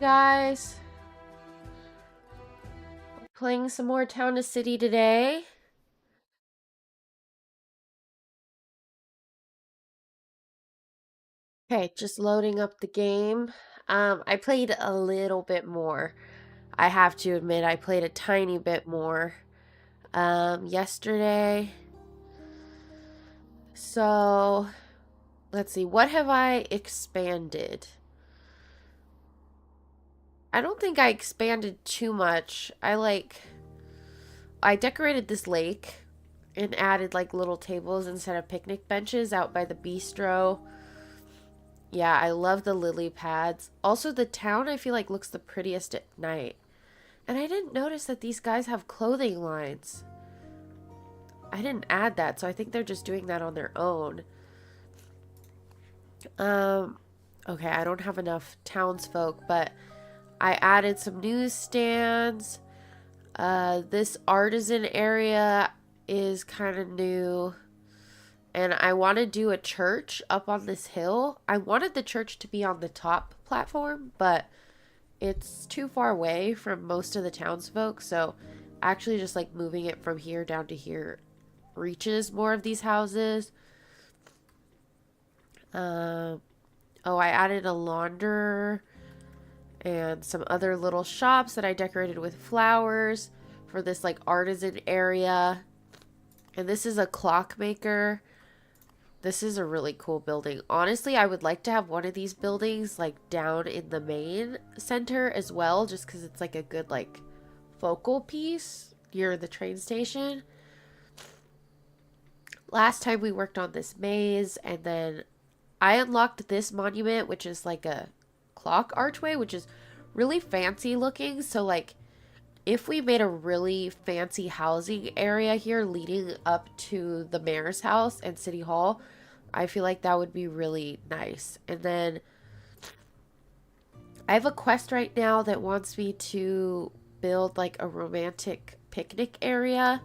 Guys, playing some more Town to City today. Okay, just loading up the game. I played a little bit more. I have to admit, I played a tiny bit more yesterday. So, let's see, what have I expanded? I don't think I expanded too much. I decorated this lake and added like little tables instead of picnic benches out by the bistro. Yeah, I love the lily pads. Also, the town I feel like looks the prettiest at night. And I didn't notice that these guys have clothing lines. I didn't add that, so I think they're just doing that on their own. Um, okay, I don't have enough townsfolk, but I added some newsstands. This artisan area is kind of new. And I want to do a church up on this hill. I wanted the church to be on the top platform, but it's too far away from most of the townsfolk, so actually just like moving it from here down to here reaches more of these houses. Um, oh, I added a launder and some other little shops that I decorated with flowers for this like artisan area. And this is a clockmaker. This is a really cool building. Honestly, I would like to have one of these buildings like down in the main center as well, just because it's like a good like focal piece near the train station. Last time we worked on this maze, and then I unlocked this monument, which is like a clock archway, which is really fancy looking. So like if we made a really fancy housing area here leading up to the mayor's house and city hall, I feel like that would be really nice. And then I have a quest right now that wants me to build like a romantic picnic area.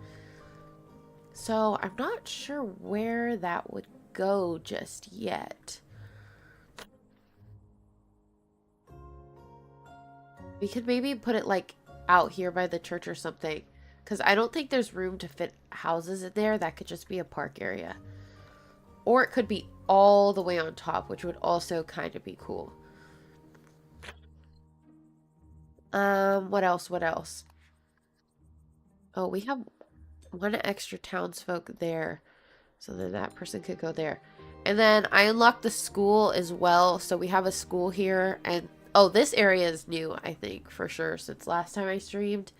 So I'm not sure where that would go just yet. We could maybe put it like out here by the church or something. Because I don't think there's room to fit houses in there. That could just be a park area. Or it could be all the way on top, which would also kind of be cool. What else? What else? Oh, we have one extra townsfolk there. So then that person could go there. And then I unlocked the school as well. So we have a school here. And oh, this area is new, I think, for sure, since last time I streamed.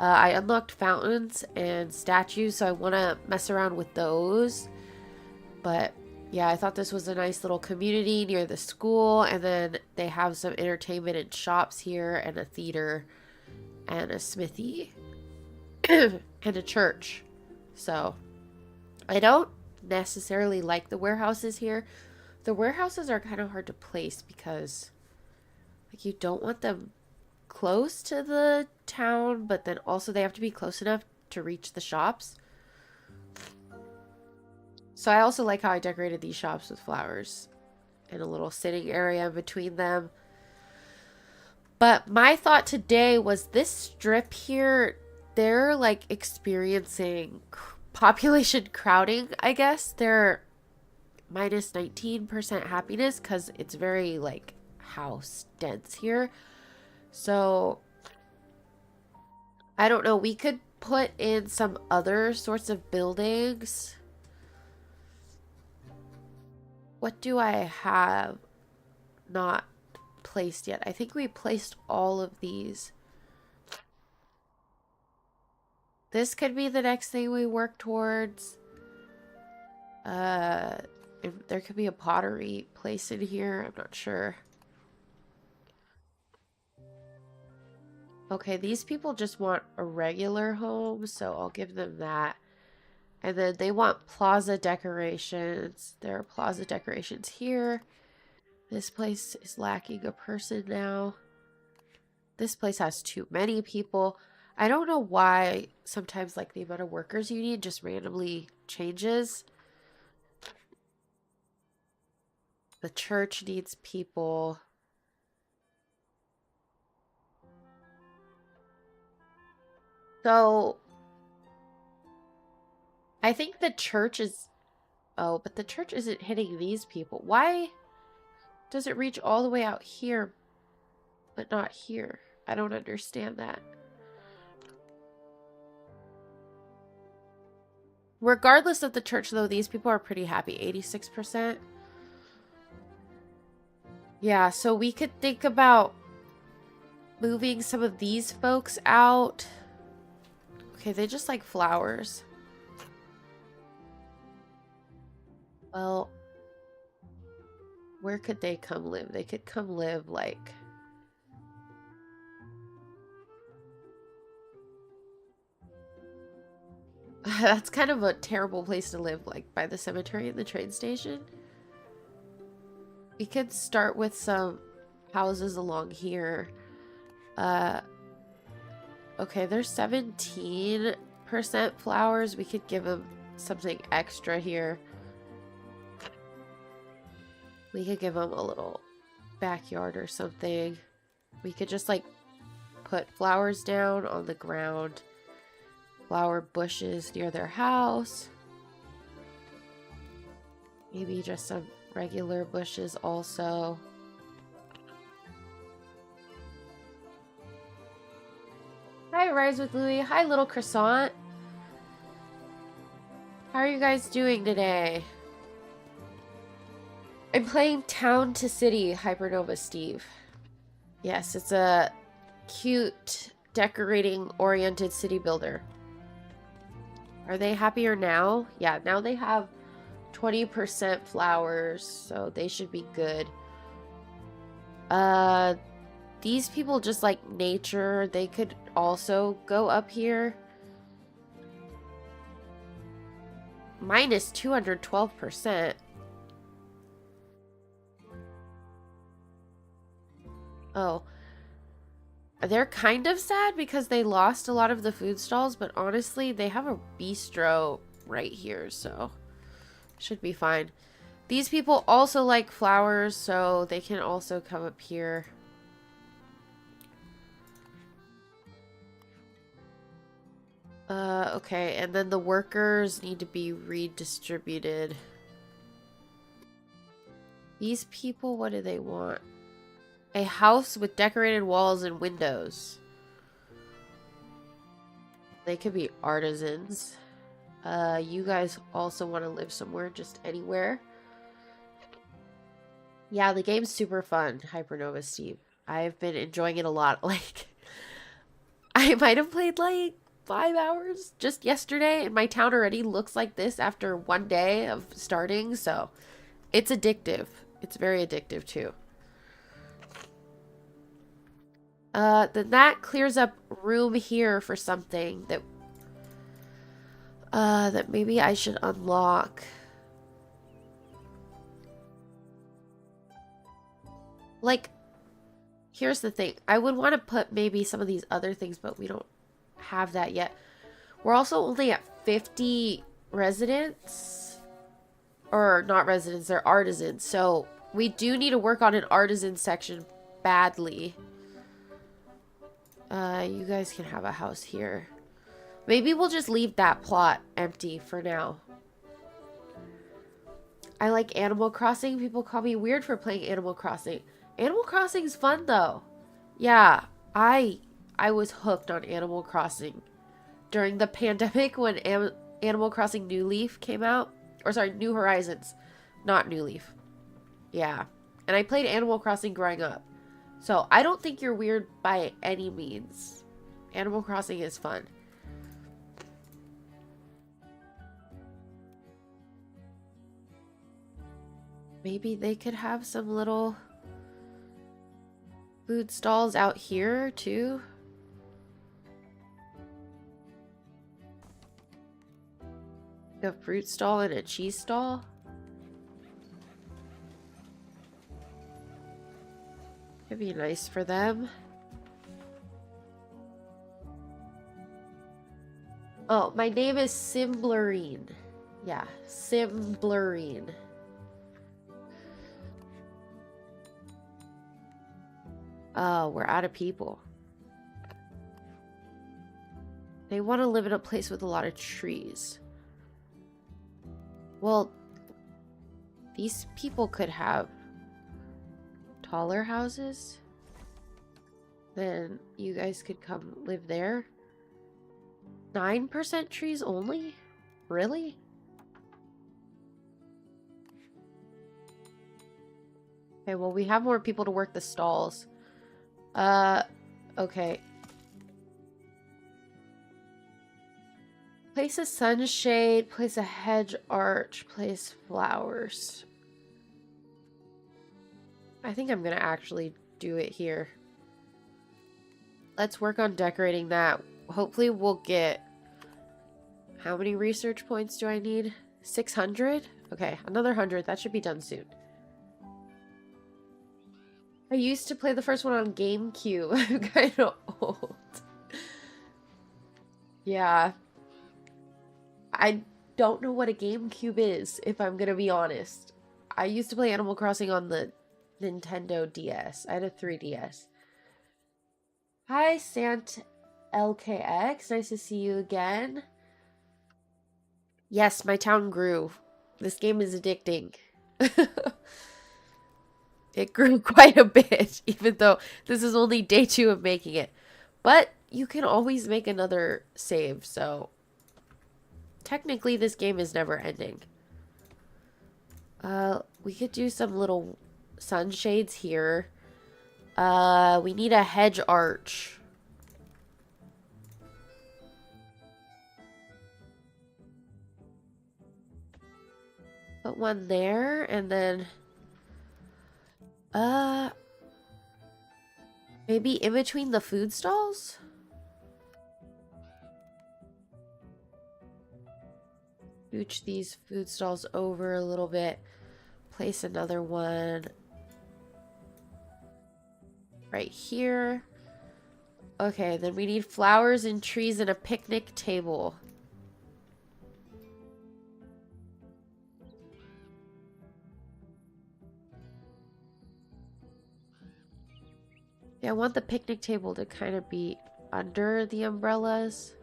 I unlocked fountains and statues, so I want to mess around with those. But yeah, I thought this was a nice little community near the school. And then they have some entertainment and shops here, and a theater, and a smithy, and a church. So I don't necessarily like the warehouses here. The warehouses are kind of hard to place because like you don't want them close to the town, but then also they have to be close enough to reach the shops. So I also like how I decorated these shops with flowers and a little sitting area between them. But my thought today was this strip here, they're like experiencing population crowding, I guess. They're minus 19% happiness because it's very like house dense here. So I don't know. We could put in some other sorts of buildings. What do I have not placed yet? I think we placed all of these. This could be the next thing we work towards. Uh, there could be a pottery place in here. I'm not sure. Okay, these people just want a regular home, so I'll give them that. And then they want plaza decorations. There are plaza decorations here. This place is lacking a person now. This place has too many people. I don't know why sometimes like the amount of workers you need just randomly changes. The church needs people. So I think the church is... Oh, but the church isn't hitting these people. Why does it reach all the way out here, but not here? I don't understand that. Regardless of the church, though, these people are pretty happy. 86%. Yeah, so we could think about moving some of these folks out. Okay, they just like flowers. Well, where could they come live? They could come live like... That's kind of a terrible place to live, like by the cemetery and the train station. We could start with some houses along here. Okay, there's 17% flowers. We could give them something extra here. We could give them a little backyard or something. We could just like put flowers down on the ground. Flower bushes near their house. Maybe just some regular bushes also. Hi, Rise with Louie. Hi, little croissant. How are you guys doing today? I'm playing Town to City Hypernova Steve. Yes, it's a cute, decorating-oriented city builder. Are they happier now? Yeah, now they have 20% flowers, so they should be good. These people just like nature. They could also go up here. Minus 212%. Oh. They're kind of sad because they lost a lot of the food stalls, but honestly, they have a bistro right here, so should be fine. These people also like flowers, so they can also come up here. Okay, and then the workers need to be redistributed. These people, what do they want? A house with decorated walls and windows. They could be artisans. You guys also want to live somewhere, just anywhere. Yeah, the game's super fun, Hypernova Steve. I've been enjoying it a lot. Like, I might have played like 5 hours just yesterday, and my town already looks like this after one day of starting, so it's addictive. It's very addictive too. Then that clears up room here for something that maybe I should unlock. Like, here's the thing. I would want to put maybe some of these other things, but we don't have that yet. We're also only at 50 residents. Or not residents, they're artisans. So we do need to work on an artisan section badly. You guys can have a house here. Maybe we'll just leave that plot empty for now. I like Animal Crossing. People call me weird for playing Animal Crossing. Animal Crossing's fun though. Yeah, I was hooked on Animal Crossing during the pandemic when Animal Crossing New Leaf came out. Or sorry, New Horizons, not New Leaf. Yeah, and I played Animal Crossing growing up. So I don't think you're weird by any means. Animal Crossing is fun. Maybe they could have some little food stalls out here too. A fruit stall and a cheese stall. It'd be nice for them. Oh, my name is Simblerine. Yeah, Simblerine. Oh, we're out of people. They want to live in a place with a lot of trees. Well, these people could have taller houses. Then you guys could come live there. 9% trees only? Really? Okay, well, we have more people to work the stalls. Okay. Place a sunshade, place a hedge arch, place flowers. I think I'm gonna actually do it here. Let's work on decorating that. Hopefully we'll get... How many research points do I need? 600? Okay, another 100. That should be done soon. I used to play the first one on GameCube. I'm kind of old. Yeah. I don't know what a GameCube is, if I'm gonna be honest. I used to play Animal Crossing on the Nintendo DS. I had a 3DS. Hi, Sant LKX. Nice to see you again. Yes, my town grew. This game is addicting. It grew quite a bit, even though this is only day 2 of making it. But you can always make another save, so... Technically, this game is never ending. We could do some little sunshades here. We need a hedge arch. Put one there, and then... maybe in between the food stalls? Scooch these food stalls over a little bit. Place another one right here. Okay, then we need flowers and trees and a picnic table. Yeah, I want the picnic table to kind of be under the umbrellas.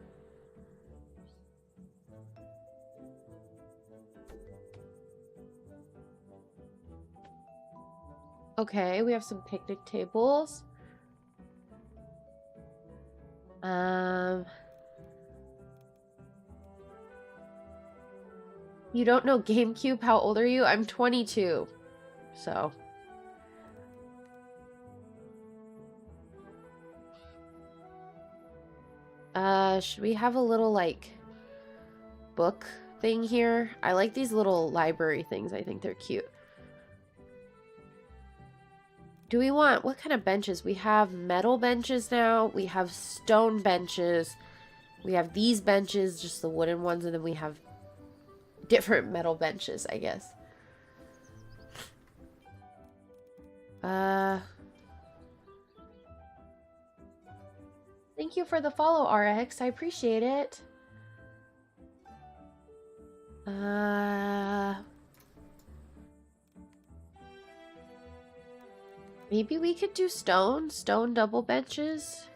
Okay, we have some picnic tables. You don't know GameCube? How old are you? I'm 22. So. Should we have a little, like, book thing here? I like these little library things. I think they're cute. Do we want... What kind of benches? We have metal benches now. We have stone benches. We have these benches, just the wooden ones. And then we have different metal benches, I guess. Thank you for the follow, RX. I appreciate it. Maybe we could do stone double benches.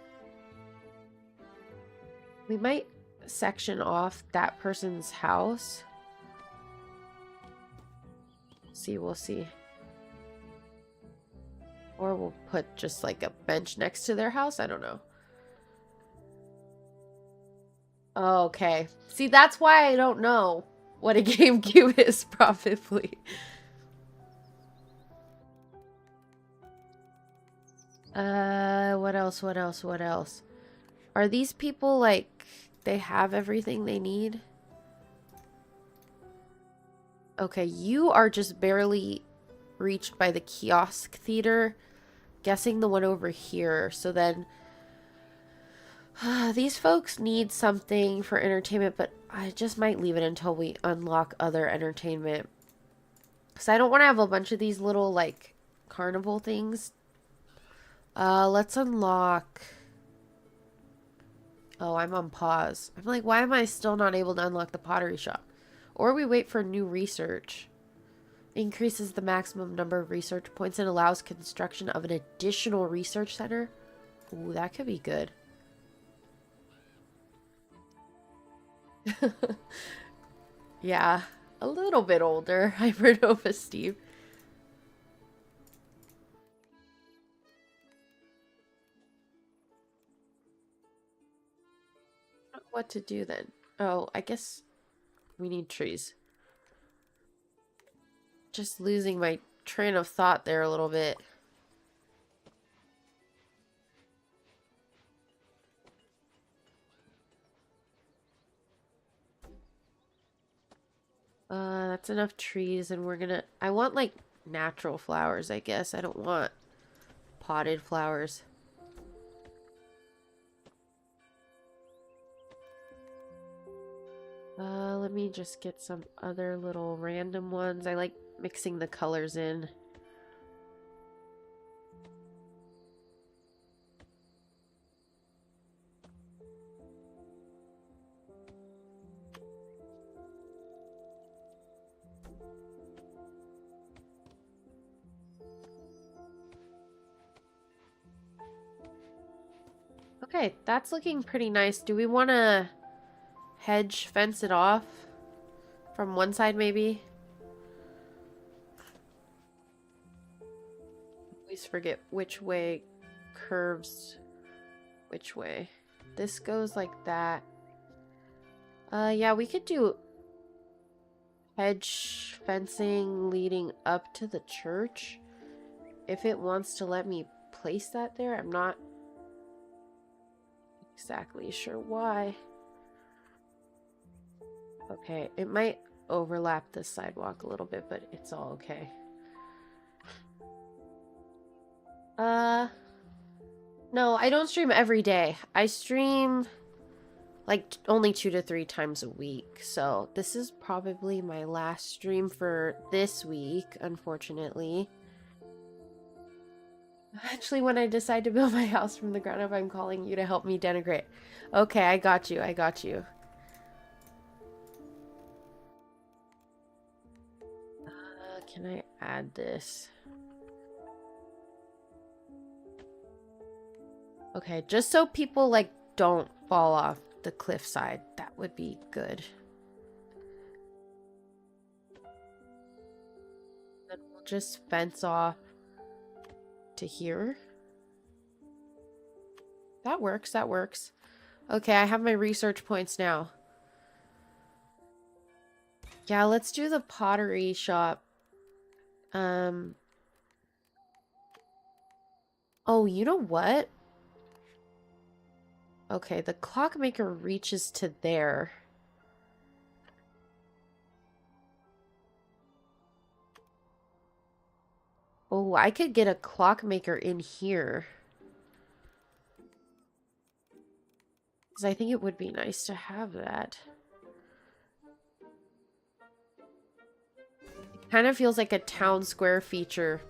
We might section off that person's house. We'll see. Or we'll put just like a bench next to their house. I don't know. Okay. See, that's why I don't know what a GameCube is, probably. What else? What else? What else? Are these people, like, they have everything they need? Okay, you are just barely reached by the kiosk theater. Guessing the one over here. So then... these folks need something for entertainment, but I just might leave it until we unlock other entertainment. Because I don't want to have a bunch of these little, like, carnival things. Let's unlock... Oh, I'm on pause. I'm like, why am I still not able to unlock the pottery shop? Or we wait for new research. Increases the maximum number of research points and allows construction of an additional research center. Ooh, that could be good. Yeah, a little bit older. Hybridova Steve. What to do then? Oh, I guess we need trees. Just losing my train of thought there a little bit. That's enough trees, and we're gonna... I want, like, natural flowers, I guess. I don't want potted flowers. Let me just get some other little random ones. I like mixing the colors in. Okay, that's looking pretty nice. Do we want to hedge fence it off from one side maybe? Always forget which way curves which way. This goes like that. Yeah, we could do hedge fencing leading up to the church. If it wants to let me place that there, I'm not exactly sure why. Okay, it might overlap the sidewalk a little bit, but it's all okay. No, I don't stream every day. I stream like only 2 to 3 times a week. So this is probably my last stream for this week, unfortunately. Actually, when I decide to build my house from the ground up, I'm calling you to help me denigrate. Okay, I got you. I got you. Can I add this? Okay, just so people like don't fall off the cliffside. That would be good. Then we'll just fence off to here. That works, that works. Okay, I have my research points now. Yeah, let's do the pottery shop. Oh, you know what? Okay, the clockmaker reaches to there. Oh, I could get a clockmaker in here. Because I think it would be nice to have that. It kind of feels like a town square feature.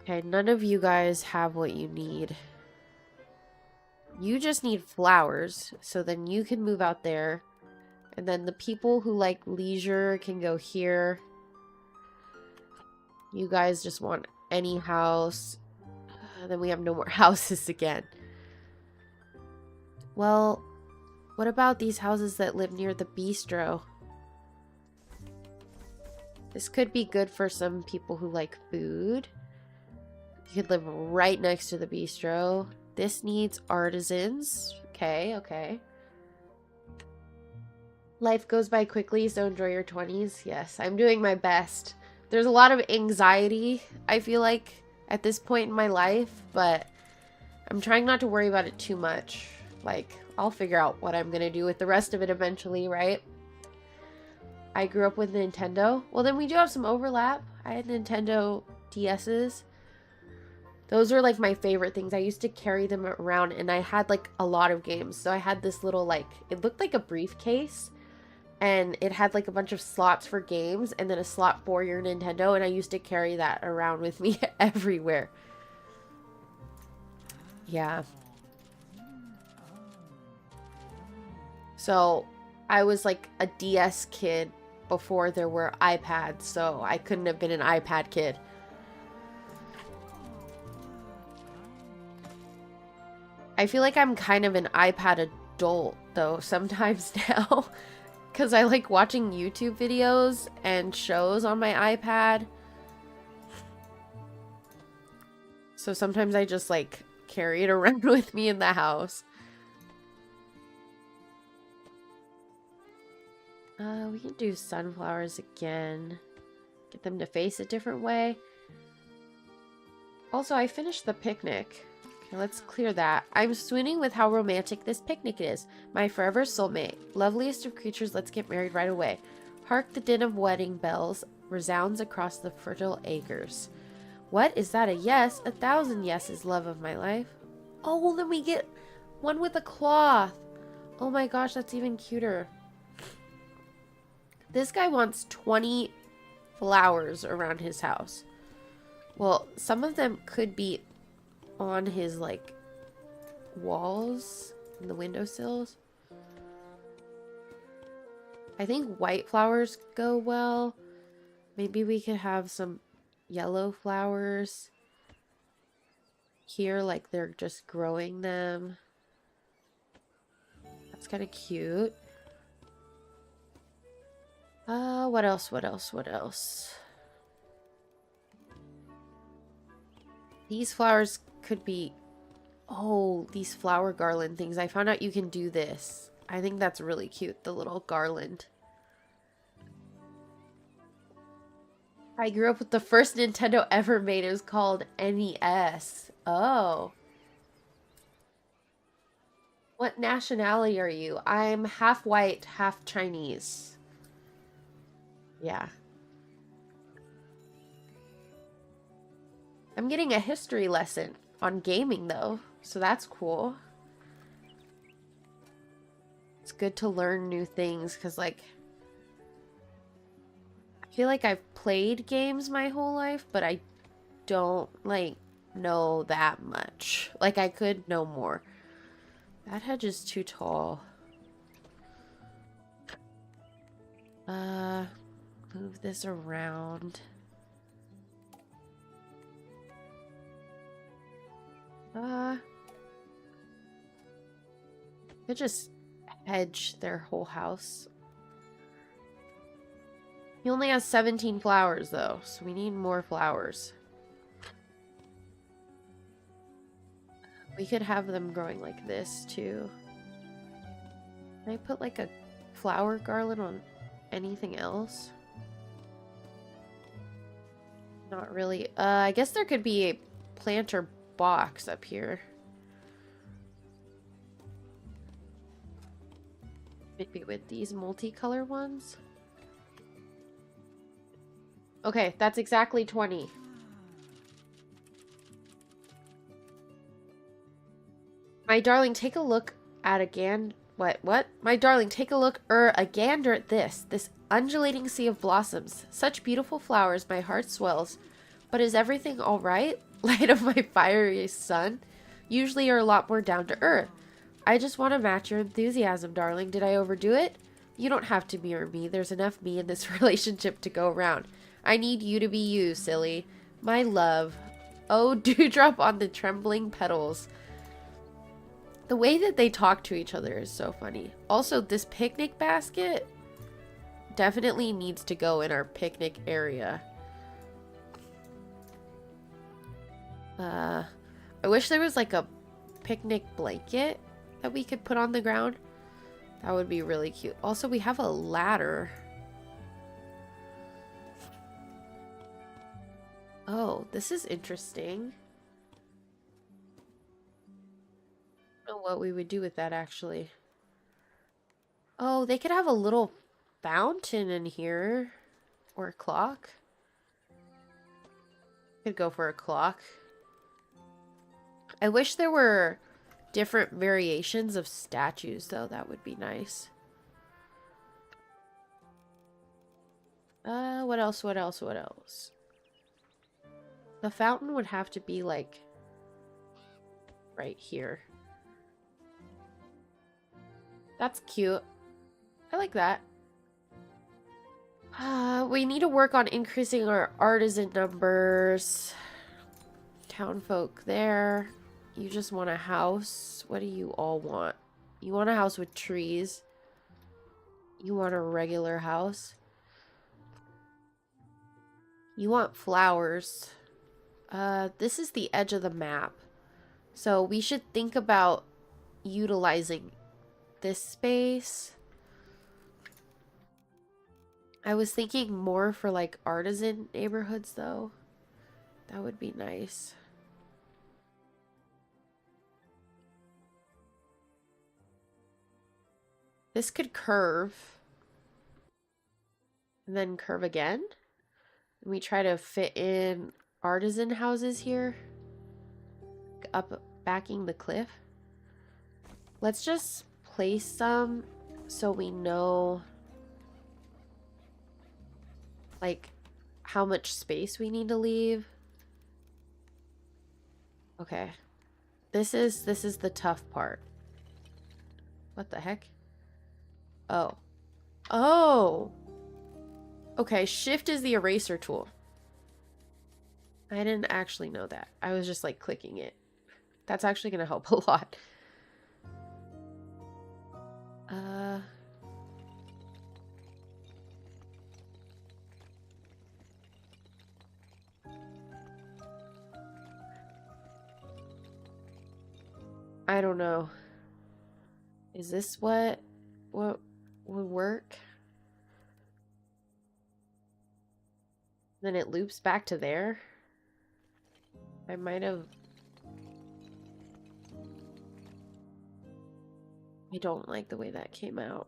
Okay, none of you guys have what you need. You just need flowers, so then you can move out there. And then the people who like leisure can go here. You guys just want any house. Then we have no more houses again. Well, what about these houses that live near the bistro? This could be good for some people who like food. You could live right next to the bistro. This needs artisans. Okay, okay. Life goes by quickly, so enjoy your 20s. Yes, I'm doing my best. There's a lot of anxiety, I feel like, at this point in my life, but I'm trying not to worry about it too much. Like, I'll figure out what I'm gonna do with the rest of it eventually, right? I grew up with Nintendo. Well, then we do have some overlap. I had Nintendo DS's. Those were like my favorite things. I used to carry them around and I had like a lot of games. So I had this little like, it looked like a briefcase and it had like a bunch of slots for games and then a slot for your Nintendo. And I used to carry that around with me everywhere. Yeah. So I was like a DS kid before there were iPads. So I couldn't have been an iPad kid. I feel like I'm kind of an iPad adult, though, sometimes now. Because I like watching YouTube videos and shows on my iPad. So sometimes I just like carry it around with me in the house. We can do sunflowers again. Get them to face a different way. Also, I finished the picnic. Okay, let's clear that. I'm swooning with how romantic this picnic is. My forever soulmate. Loveliest of creatures, let's get married right away. Hark, the din of wedding bells resounds across the fertile acres. What? Is that a yes? 1,000 yeses, love of my life. Oh, well then we get one with a cloth. Oh my gosh, that's even cuter. This guy wants 20 flowers around his house. Well, some of them could be on his, like, walls and the windowsills. I think white flowers go well. Maybe we could have some yellow flowers here, like they're just growing them. That's kind of cute. What else? What else? What else? These flowers could be... Oh, these flower garland things. I found out you can do this. I think that's really cute, the little garland. I grew up with the first Nintendo ever made. It was called NES. Oh. What nationality are you? I'm half white, half Chinese. Yeah. I'm getting a history lesson on gaming, though, so that's cool. It's good to learn new things, because, like, I feel like I've played games my whole life, but I don't, like, know that much. Like, I could know more. That hedge is too tall. Move this around. Could just hedge their whole house. He only has 17 flowers, though, so we need more flowers. We could have them growing like this, too. Can I put, like, a flower garland on anything else? Not really. I guess there could be a planter box up here. Maybe with these multicolor ones. Okay, that's exactly 20. My darling, take a look at a What? My darling, take a look a gander at this. This undulating sea of blossoms. Such beautiful flowers, my heart swells. But is everything alright? Light of my fiery sun? Usually you're a lot more down to earth. I just want to match your enthusiasm, darling. Did I overdo it? You don't have to mirror me. There's enough me in this relationship to go around. I need you to be you, silly. My love. Oh, dewdrop on the trembling petals. The way that they talk to each other is so funny. Also, this picnic basket definitely needs to go in our picnic area. I wish there was like a picnic blanket that we could put on the ground. That would be really cute. Also, we have a ladder. Oh, this is interesting. I don't know what we would do with that, actually. Oh, they could have a little fountain in here. Or a clock. Could go for a clock. I wish there were different variations of statues, though. That would be nice. What else? What else? What else? The fountain would have to be, like, right here. That's cute. I like that. We need to work on increasing our artisan numbers. Townfolk there. You just want a house. What do you all want? You want a house with trees. You want a regular house. You want flowers. This is the edge of the map. So we should think about utilizing this space. I was thinking more for like artisan neighborhoods though. That would be nice. This could curve. And then curve again. And we try to fit in artisan houses here. Up backing the cliff. Let's just place some so we know like how much space we need to leave. Okay. This is the tough part. What the heck? Oh. Oh. Okay, shift is the eraser tool. I didn't actually know that. I was just like clicking it. That's actually gonna help a lot. I don't know. Is this what would work? Then it loops back to there. I might have... I don't like the way that came out.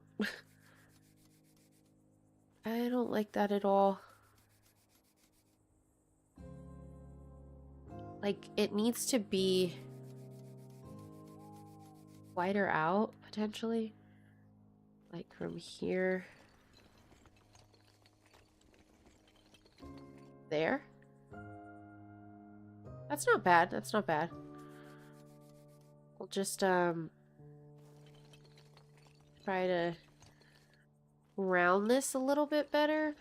I don't like that at all. Like, it needs to be wider out, potentially. Like, from here. There. That's not bad. That's not bad. We'll just, try to round this a little bit better.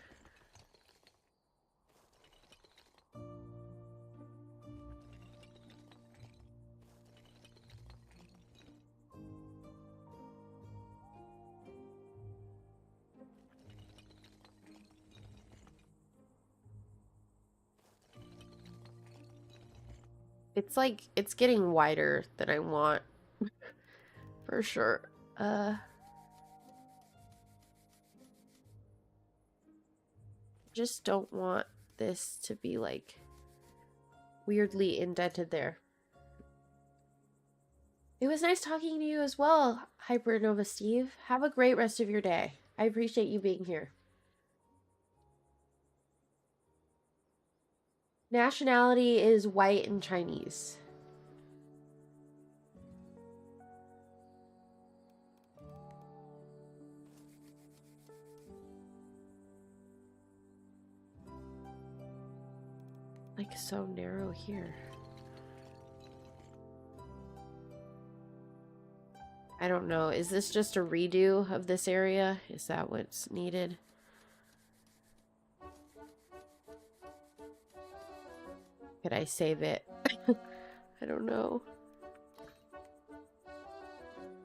It's like, it's getting wider than I want. For sure. Just don't want this to be like weirdly indented there. It was nice talking to you as well, Hypernova Steve. Have a great rest of your day. I appreciate you being here. Nationality is white and Chinese. Like so narrow here. I don't know. Is this just a redo of this area? Is that what's needed? Could I save it? I don't know.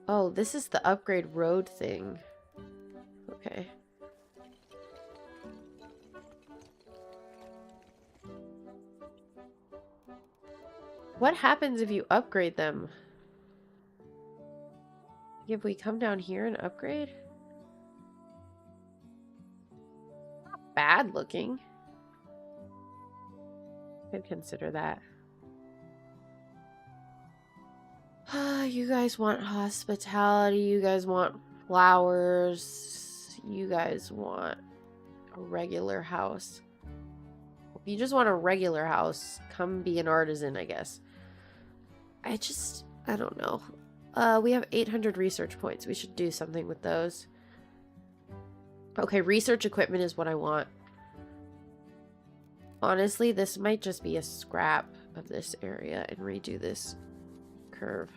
Oh, this is the upgrade road thing. Okay. What happens if you upgrade them? If we come down here and upgrade? Not bad looking. Could consider that. You guys want hospitality. You guys want flowers. You guys want a regular house. If you just want a regular house, come be an artisan, I guess. I don't know. We have 800 research points. We should do something with those. Okay, research equipment is what I want. Honestly, this might just be a scrap of this area and redo this curve.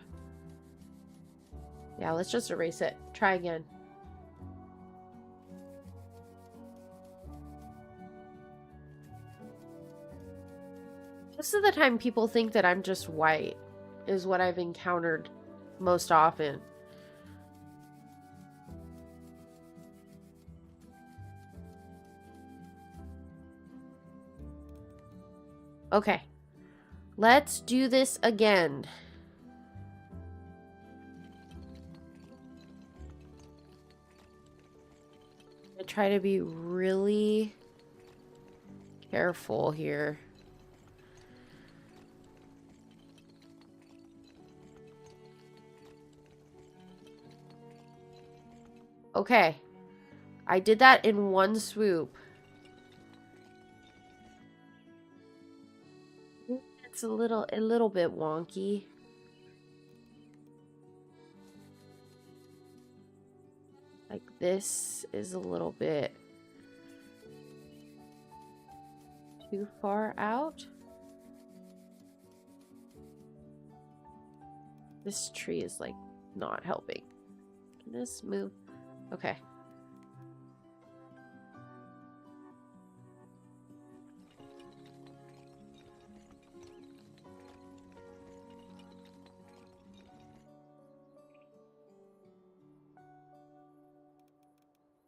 Yeah, let's just erase it. Try again. Most of the time people think that I'm just white is what I've encountered most often. Okay. Let's do this again. I try to be really careful here. Okay. I did that in one swoop. It's a little bit wonky. Like this is a little bit too far out. This tree is like not helping. Can this move? Okay.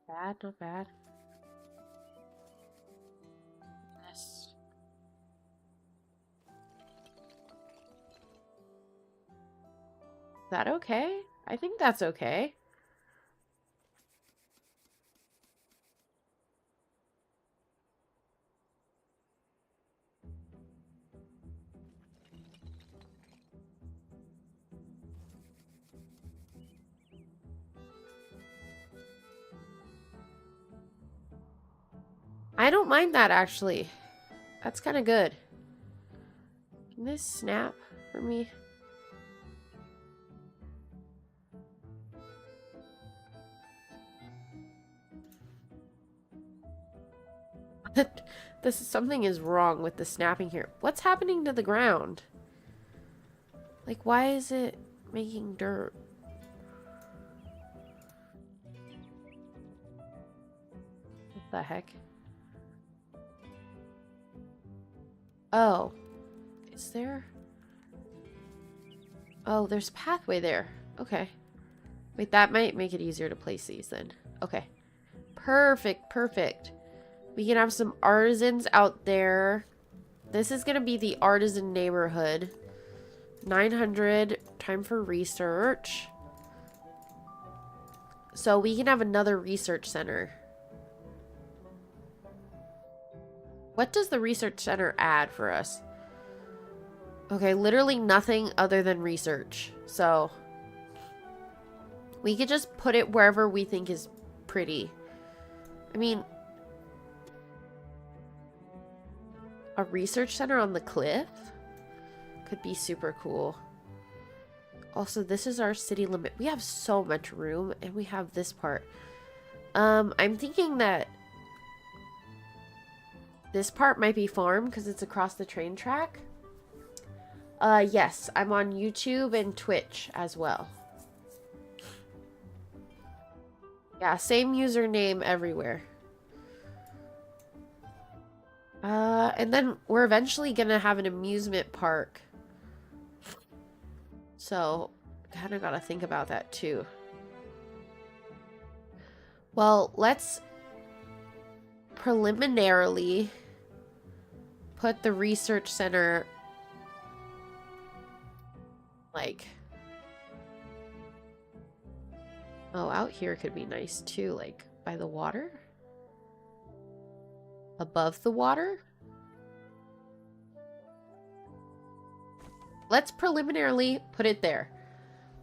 Bad, not bad. Yes. Is that okay? I think that's okay. I don't mind that actually. That's kind of good. Can this snap for me? Something is wrong with the snapping here. What's happening to the ground? Like, why is it making dirt? What the heck? Oh. Is there? Oh, there's a pathway there. Okay. Wait, that might make it easier to place these then. Okay. Perfect, perfect. We can have some artisans out there. This is going to be the artisan neighborhood. 900. Time for research. So we can have another research center. What does the research center add for us? Okay, literally nothing other than research. So we could just put it wherever we think is pretty. I mean, a research center on the cliff could be super cool. Also, this is our city limit. We have so much room, and we have this part. I'm thinking that this part might be farm because it's across the train track. Yes, I'm on YouTube and Twitch as well. Yeah, same username everywhere. And then we're eventually gonna have an amusement park. So, kind of gotta think about that too. Well, let's preliminarily put the research center like... Oh, out here could be nice too, like by the water? Above the water? Let's preliminarily put it there.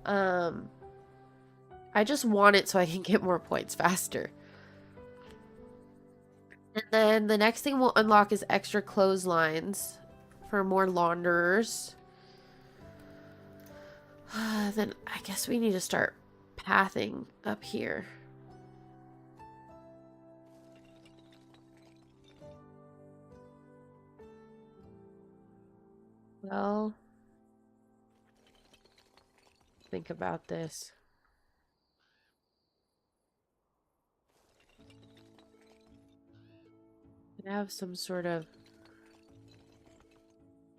I just want it so I can get more points faster. And then the next thing we'll unlock is extra clotheslines for more launderers. Then I guess we need to start pathing up here. Well, think about this. Could have some sort of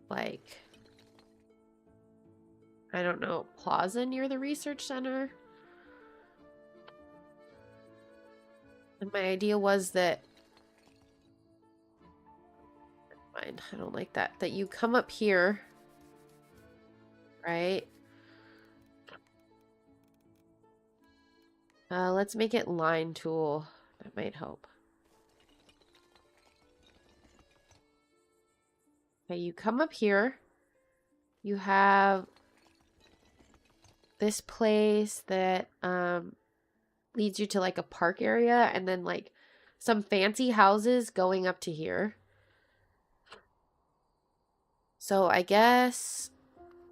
like I don't know, plaza near the research center. And my idea was that, fine, I don't like that, that you come up here, right? Let's make it line tool. That might help. Okay, you come up here. You have this place that leads you to like a park area and then like some fancy houses going up to here. So I guess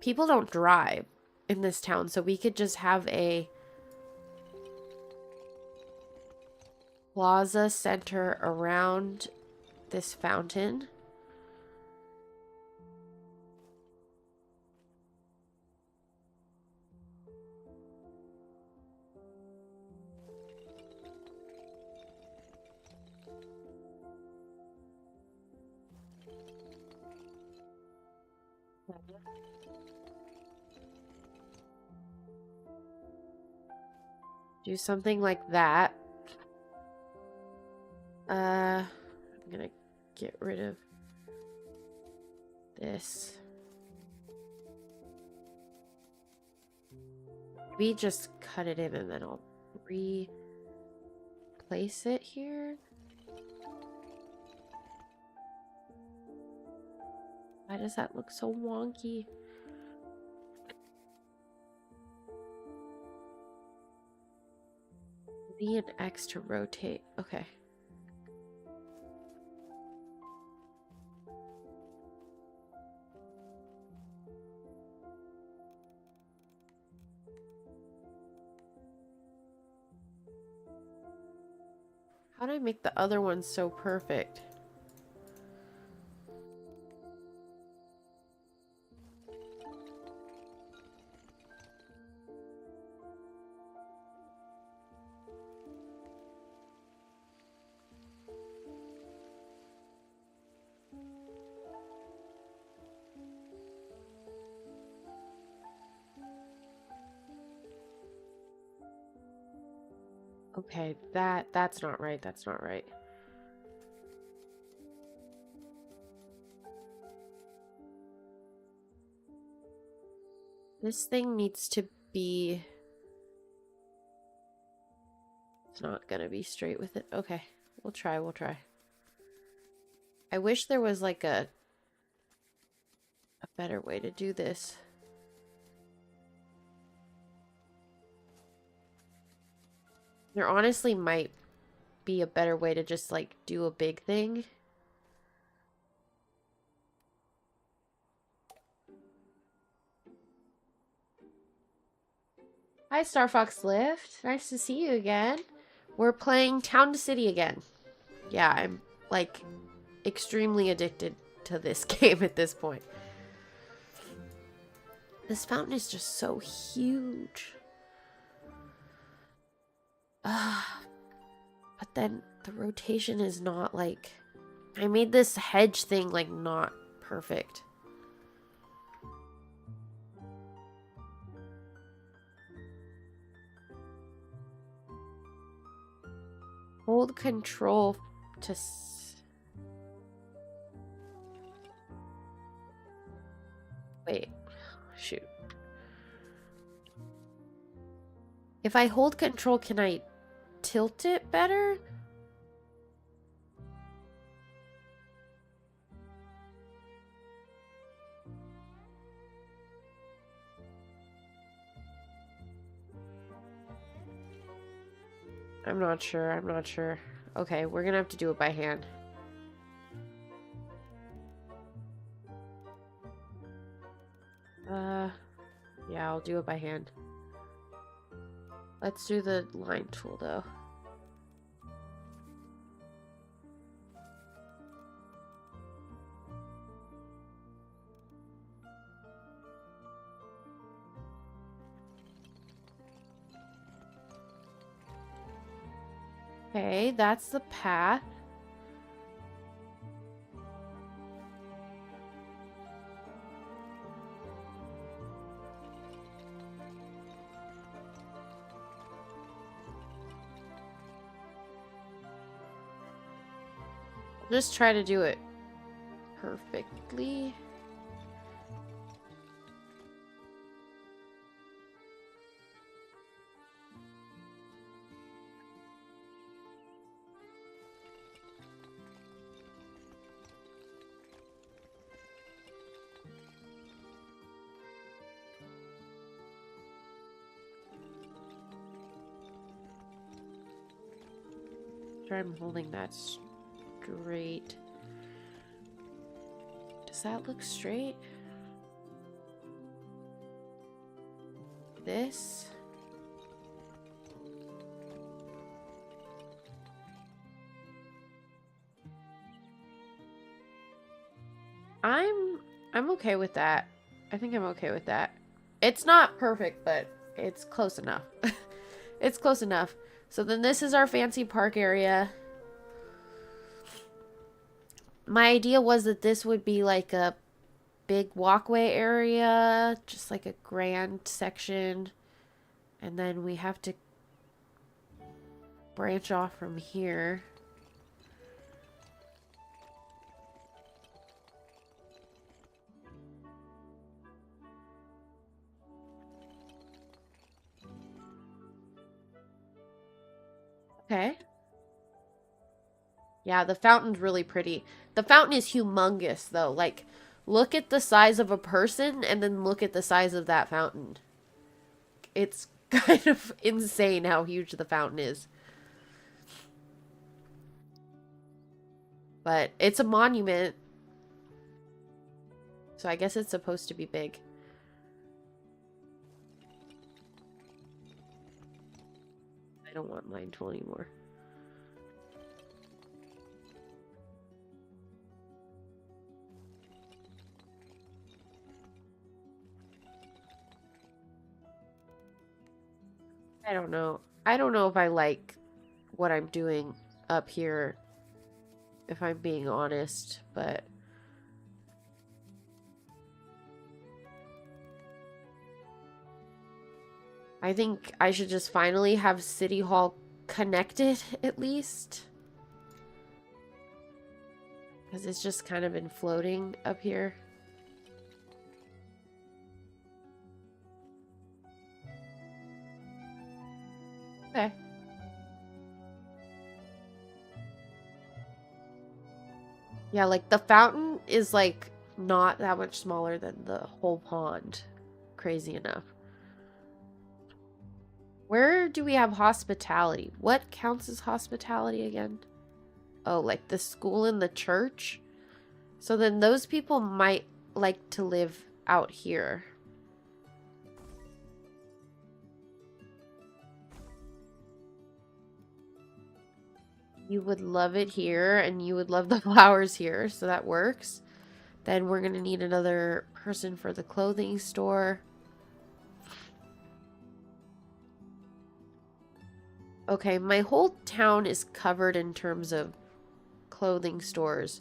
people don't drive in this town, so we could just have a plaza center around this fountain. Do something like that. I'm gonna get rid of this. We just cut it in and then I'll replace it here. Why does that look so wonky? V and X to rotate. Okay. How did I make the other one so perfect? Okay, that's not right. That's not right. This thing needs to be... It's not gonna be straight with it. Okay, we'll try, we'll try. I wish there was like a better way to do this. There honestly might be a better way to just like do a big thing. Hi, Star Fox Lift. Nice to see you again. We're playing Town to City again. Yeah, I'm like extremely addicted to this game at this point. This fountain is just so huge. But then the rotation is not like... I made this hedge thing like not perfect. Hold control to... Wait. Shoot. If I hold control, can I tilt it better? I'm not sure. I'm not sure. Okay, we're gonna have to do it by hand. Yeah, I'll do it by hand. Let's do the line tool, though. Okay, that's the path. Just try to do it perfectly. I'm holding that straight. Does that look straight? This? I'm okay with that. I think I'm okay with that. It's not perfect, but it's close enough. It's close enough. So then this is our fancy park area. My idea was that this would be like a big walkway area, just like a grand section. And then we have to branch off from here. Okay. Yeah, the fountain's really pretty. The fountain is humongous, though. Like, look at the size of a person and then look at the size of that fountain. It's kind of insane how huge the fountain is. But it's a monument. So I guess it's supposed to be big. I don't want line 20 anymore. I don't know. I don't know if I like what I'm doing up here, if I'm being honest, but I think I should just finally have City Hall connected, at least. Because it's just kind of been floating up here. Okay. Yeah, like the fountain is like not that much smaller than the whole pond. Crazy enough. Where do we have hospitality? What counts as hospitality again? Oh, like the school and the church? So then those people might like to live out here. You would love it here, and you would love the flowers here, so that works. Then we're gonna need another person for the clothing store. Okay, my whole town is covered in terms of clothing stores.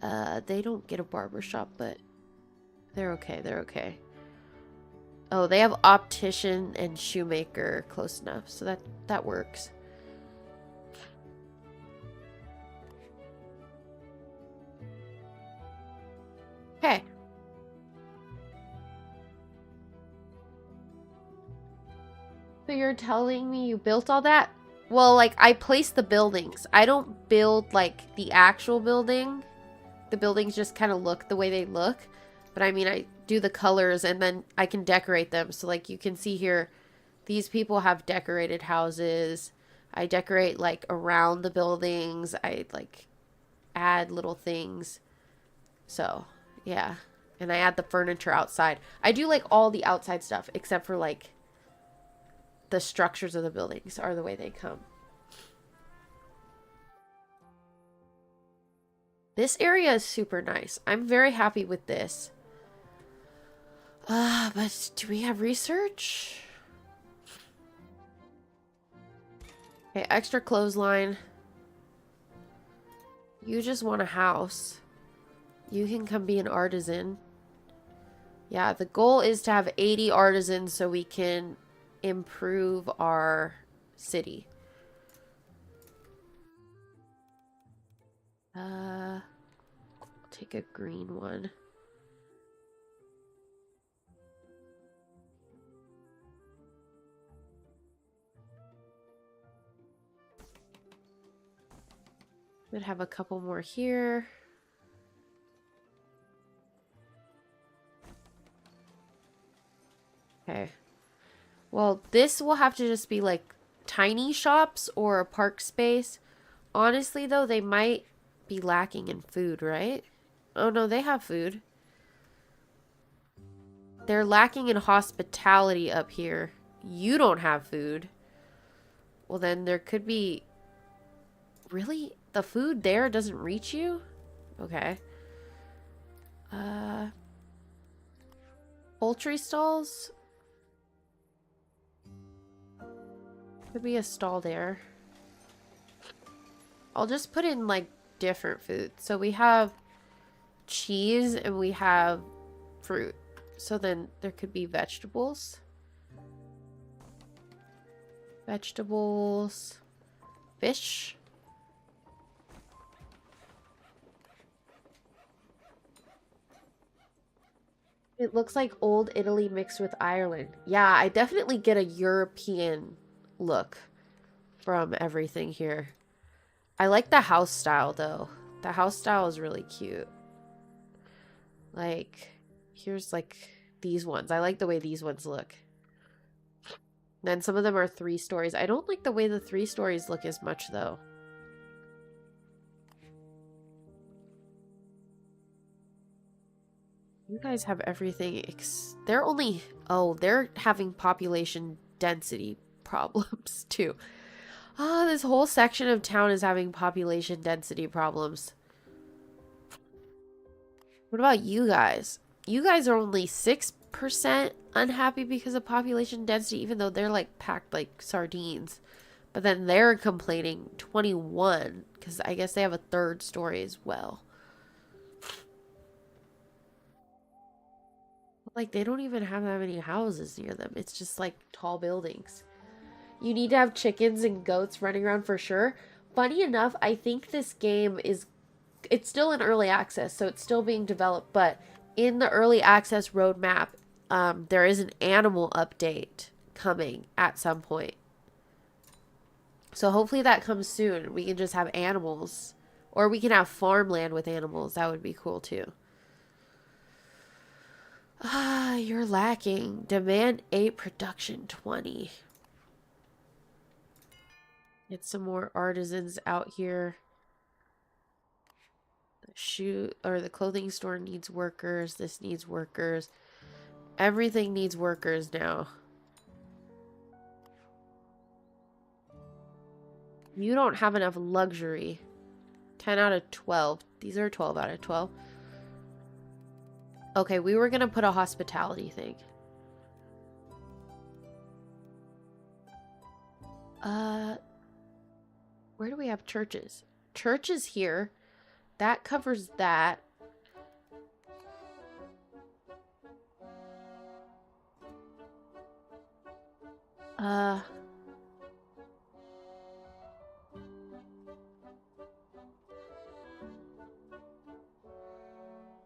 They don't get a barber shop, but they're okay, they're okay. Oh, they have optician and shoemaker close enough, so that works. Okay. So you're telling me you built all that? Well, like, I placed the buildings. I don't build, like, the actual building. The buildings just kind of look the way they look. But, I mean, I do the colors and then I can decorate them. So, like, you can see here, these people have decorated houses. I decorate, like, around the buildings. I, like, add little things. So, yeah. And I add the furniture outside. I do, like, all the outside stuff except for, like, the structures of the buildings are the way they come. This area is super nice. I'm very happy with this. But do we have research? Okay, extra clothesline. You just want a house. You can come be an artisan. Yeah, the goal is to have 80 artisans so we can improve our city. Take a green one. Would have a couple more here. Okay. Well, this will have to just be like tiny shops or a park space. Honestly, though, they might be lacking in food, right? Oh, no, they have food. They're lacking in hospitality up here. You don't have food. Well, then there could be... Really? The food there doesn't reach you? Okay. Poultry stalls? Could be a stall there. I'll just put in, like, different food. So we have cheese and we have fruit. So then there could be vegetables. Vegetables. Fish. It looks like old Italy mixed with Ireland. Yeah, I definitely get a European look from everything here. I like the house style, though. The house style is really cute. Like, here's, like, these ones. I like the way these ones look. Then some of them are 3 stories. I don't like the way the 3 stories look as much, though. You guys have everything. They're only... Oh, they're having population density problems, too. Ah, this whole section of town is having population density problems. What about you guys? You guys are only 6% unhappy because of population density, even though they're, like, packed like sardines. But then they're complaining 21, because I guess they have a 3rd story as well. Like, they don't even have that many houses near them. It's just, like, tall buildings. You need to have chickens and goats running around for sure. Funny enough, I think this game is... It's still in early access, so it's still being developed. But in the early access roadmap, there is an animal update coming at some point. So hopefully that comes soon. We can just have animals. Or we can have farmland with animals. That would be cool, too. Ah, you're lacking. Demand 8, production 20. Get some more artisans out here. The clothing store needs workers. This needs workers. Everything needs workers now. You don't have enough luxury. 10 out of 12. These are 12 out of 12. Okay, we were gonna put a hospitality thing. Where do we have churches? Church is here. That covers that.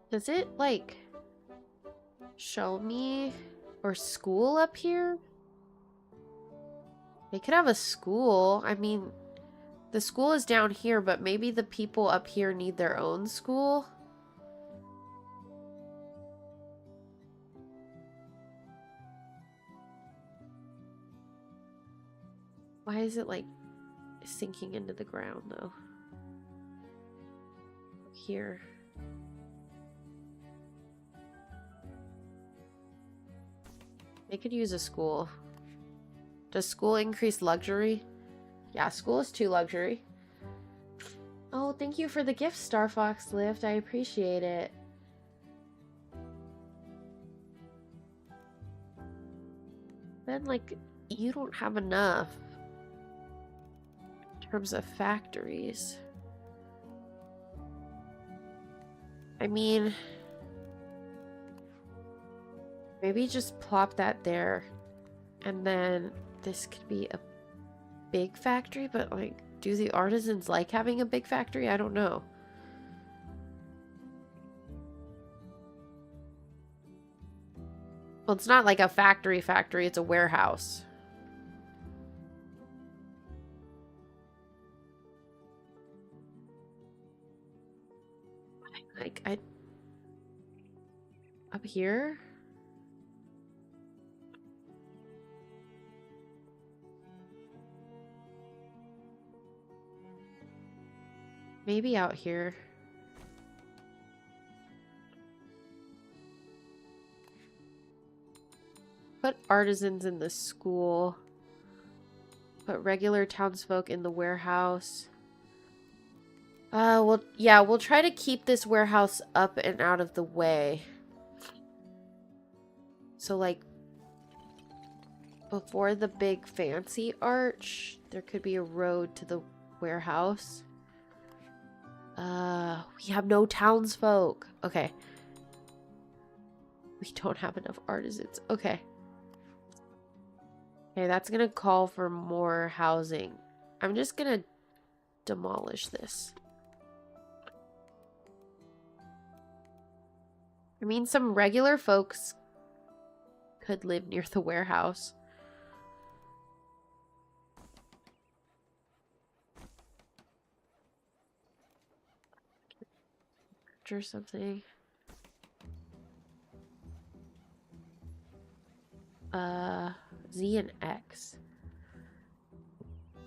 Does it, like, show me or school up here? They could have a school. I mean, the school is down here, but maybe the people up here need their own school. Why is it, like, sinking into the ground, though? Here. They could use a school. Does school increase luxury? Yeah, school is 2 luxury. Oh, thank you for the gift, Star Fox Lift. I appreciate it. Then, like, you don't have enough in terms of factories. I mean, maybe just plop that there. And then this could be a big factory, but, like, do the artisans like having a big factory? I don't know. Well, it's not like a factory, it's a warehouse. Like, up here? Maybe out here. Put artisans in the school. Put regular townsfolk in the warehouse. Well, yeah, we'll try to keep this warehouse up and out of the way. So, like, before the big fancy arch, there could be a road to the warehouse. We have no townsfolk. Okay. We don't have enough artisans. Okay. Okay, that's gonna call for more housing. I'm just gonna demolish this. I mean, some regular folks could live near the warehouse. Or something. Z and X.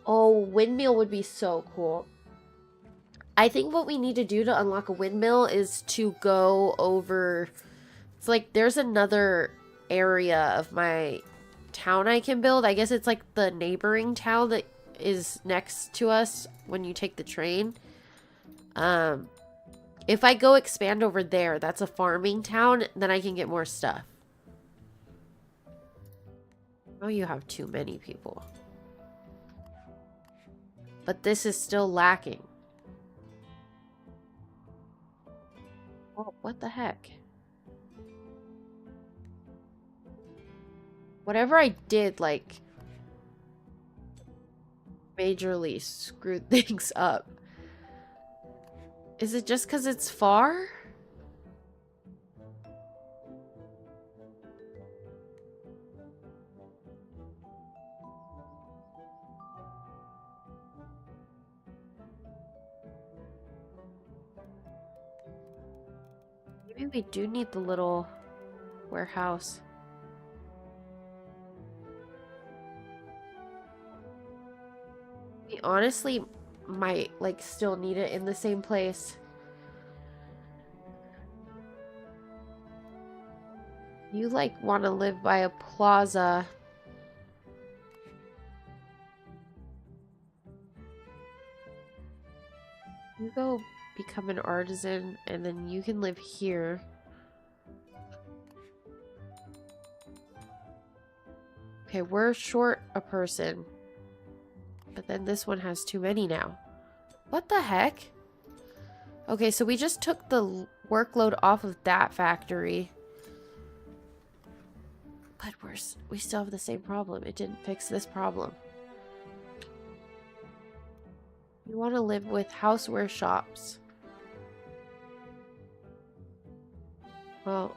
Oh, windmill would be so cool. I think what we need to do to unlock a windmill is to go over... It's like there's another area of my town I can build. I guess it's like the neighboring town that is next to us when you take the train. If I go expand over there, that's a farming town, then I can get more stuff. Oh, you have too many people. But this is still lacking. Oh, what the heck? Whatever I did, like, majorly screwed things up. Is it just because it's far? Maybe we do need the little warehouse. We honestly might, like, still need it in the same place. You, like, want to live by a plaza. You go become an artisan, and then you can live here. Okay, we're short a person. But then this one has too many now. What the heck? Okay, so we just took the workload off of that factory. But we still have the same problem. It didn't fix this problem. You want to live with houseware shops. Well,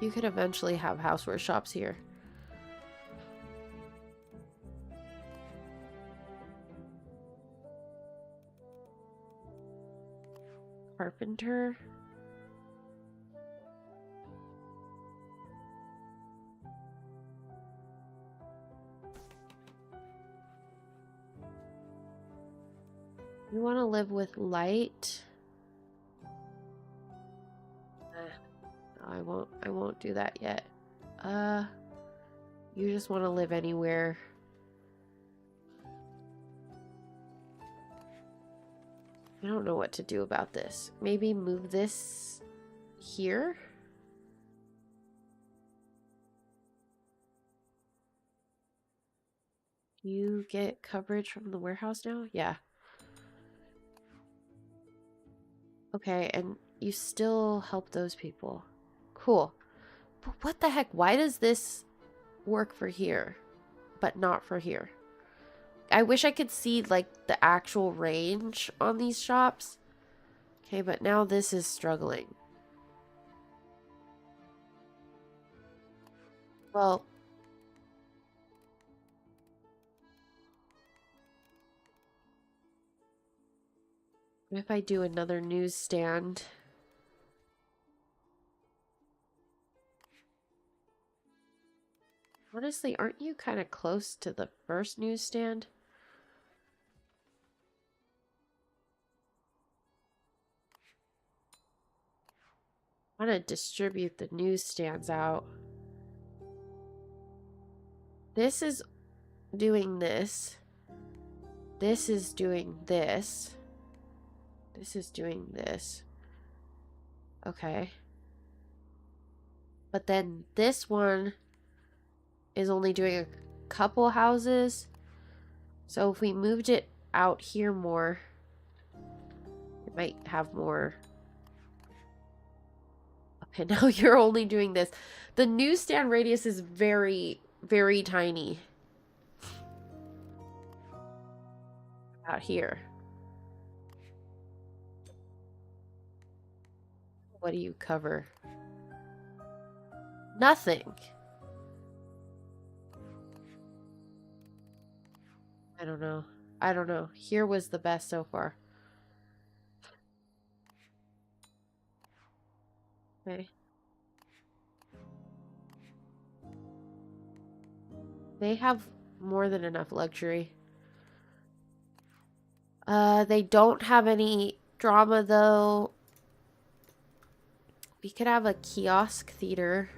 you could eventually have houseware shops here. Carpenter. You want to live with light? No, I won't do that yet. You just want to live anywhere. I don't know what to do about this. Maybe move this here? You get coverage from the warehouse now? Yeah. Okay, and you still help those people. Cool. But what the heck? Why does this work for here, but not for here? I wish I could see, like, the actual range on these shops. Okay, but now this is struggling. Well, what if I do another newsstand? Honestly, aren't you kind of close to the first newsstand? I want to distribute the newsstands out. This is doing this. This is doing this. This is doing this. Okay. But then this one is only doing a couple houses. So if we moved it out here more, it might have more. Okay, now you're only doing this. The newsstand radius is very, very tiny. Out here. What do you cover? Nothing. I don't know. I don't know. Here was the best so far. Okay. They have more than enough luxury. They don't have any drama though. We could have a kiosk theater.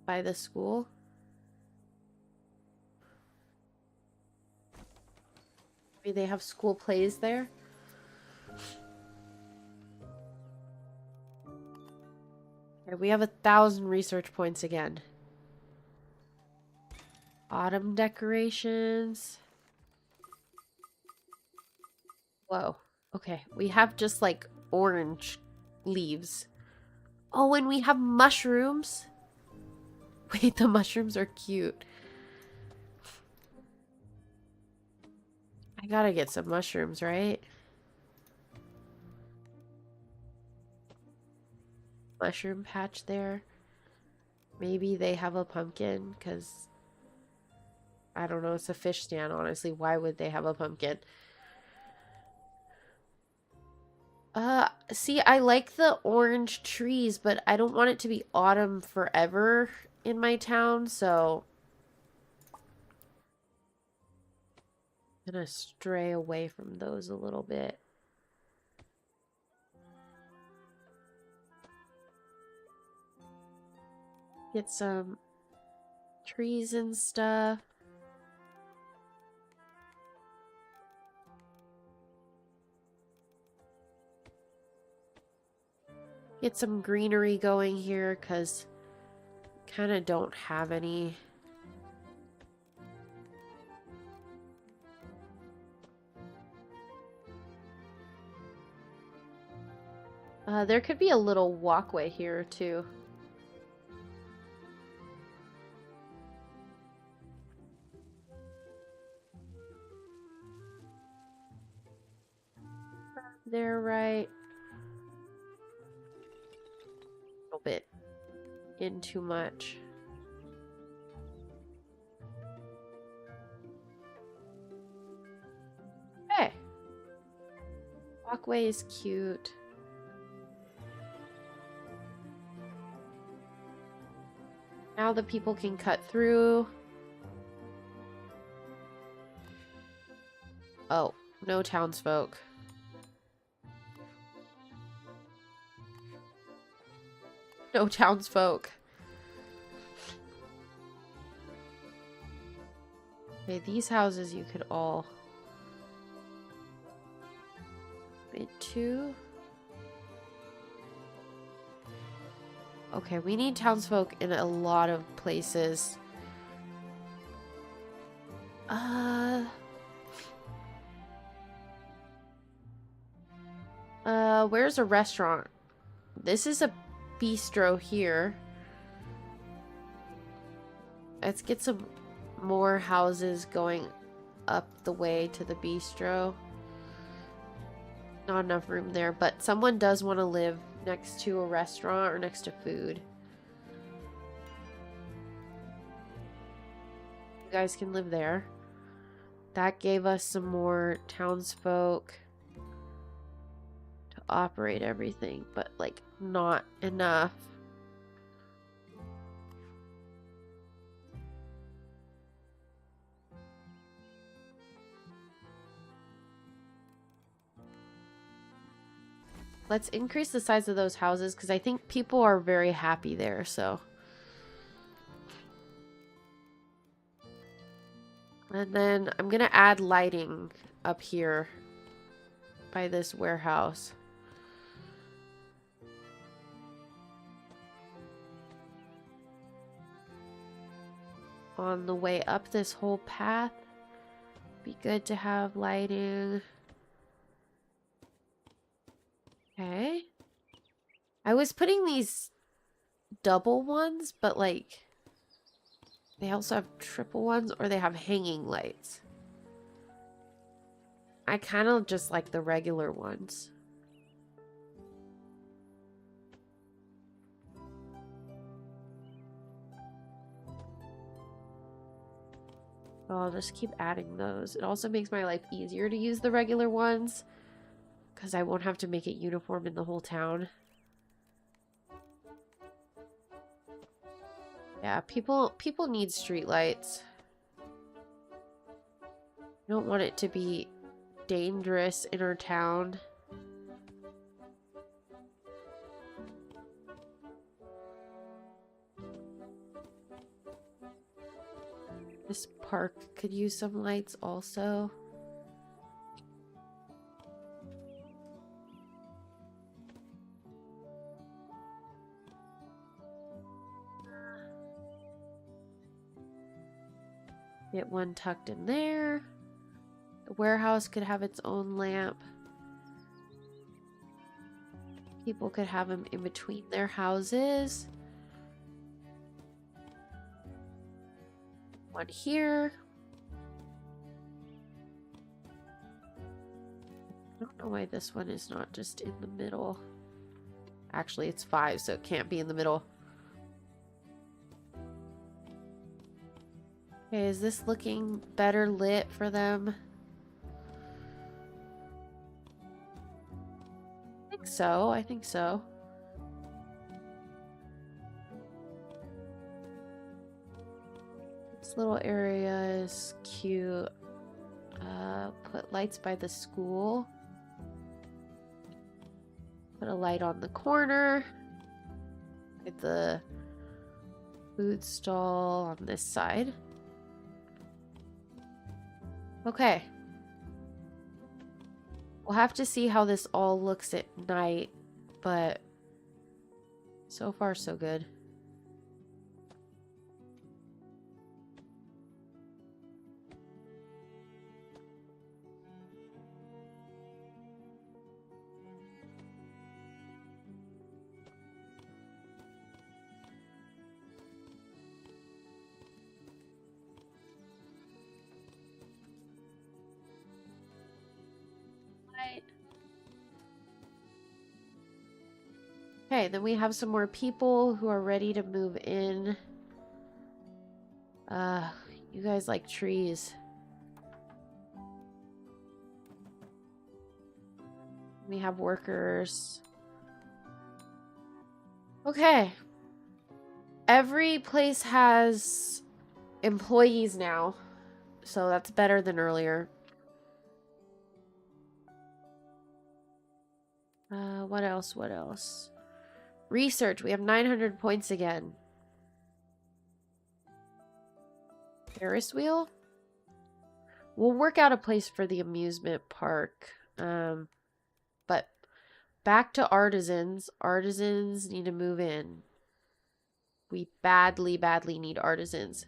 By the school. Maybe they have school plays there. Okay, we have 1,000 research points again. Autumn decorations. Whoa. Okay, we have just like orange leaves. Oh, and we have mushrooms. Wait, the mushrooms are cute. I gotta get some mushrooms, right? Mushroom patch there. Maybe they have a pumpkin, because I don't know, it's a fish stand, honestly. Why would they have a pumpkin? See, I like the orange trees, but I don't want it to be autumn forever in my town, so I'm gonna stray away from those a little bit. Get some trees and stuff. Get some greenery going here, because kind of don't have any. There could be a little walkway here, too. There, right? A little bit in too much. Hey! Walkway is cute. Now the people can cut through. Oh, no townsfolk. No townsfolk. Okay, these houses you could all... Wait, 2? Okay, we need townsfolk in a lot of places. Where's a restaurant? This is a bistro here. Let's get some more houses going up the way to the bistro. Not enough room there, but someone does want to live next to a restaurant or next to food. You guys can live there. That gave us some more townsfolk to operate everything, but like not enough. Let's increase the size of those houses because I think people are very happy there, so. And then I'm going to add lighting up here by this warehouse. On the way up this whole path, be good to have lighting. Okay. I was putting these double ones, but like they also have triple ones or they have hanging lights. I kind of just like the regular ones. So I'll just keep adding those. It also makes my life easier to use the regular ones because I won't have to make it uniform in the whole town. Yeah, people need streetlights. I don't want it to be dangerous in our town. This park could use some lights also. Get one tucked in there. The warehouse could have its own lamp. People could have them in between their houses. One here. I don't know why this one is not just in the middle. Actually, it's 5, so it can't be in the middle. Okay, is this looking better lit for them? I think so. I think so. This little area is cute. Put lights by the school. Put a light on the corner. At the food stall on this side. Okay. We'll have to see how this all looks at night, but so far so good. Okay, then we have some more people who are ready to move in. You guys like trees. We have workers. Okay. Every place has employees now, so that's better than earlier. What else? What else? Research. We have 900 points again. Ferris wheel? We'll work out a place for the amusement park. But back to artisans. Artisans need to move in. We badly, badly need artisans.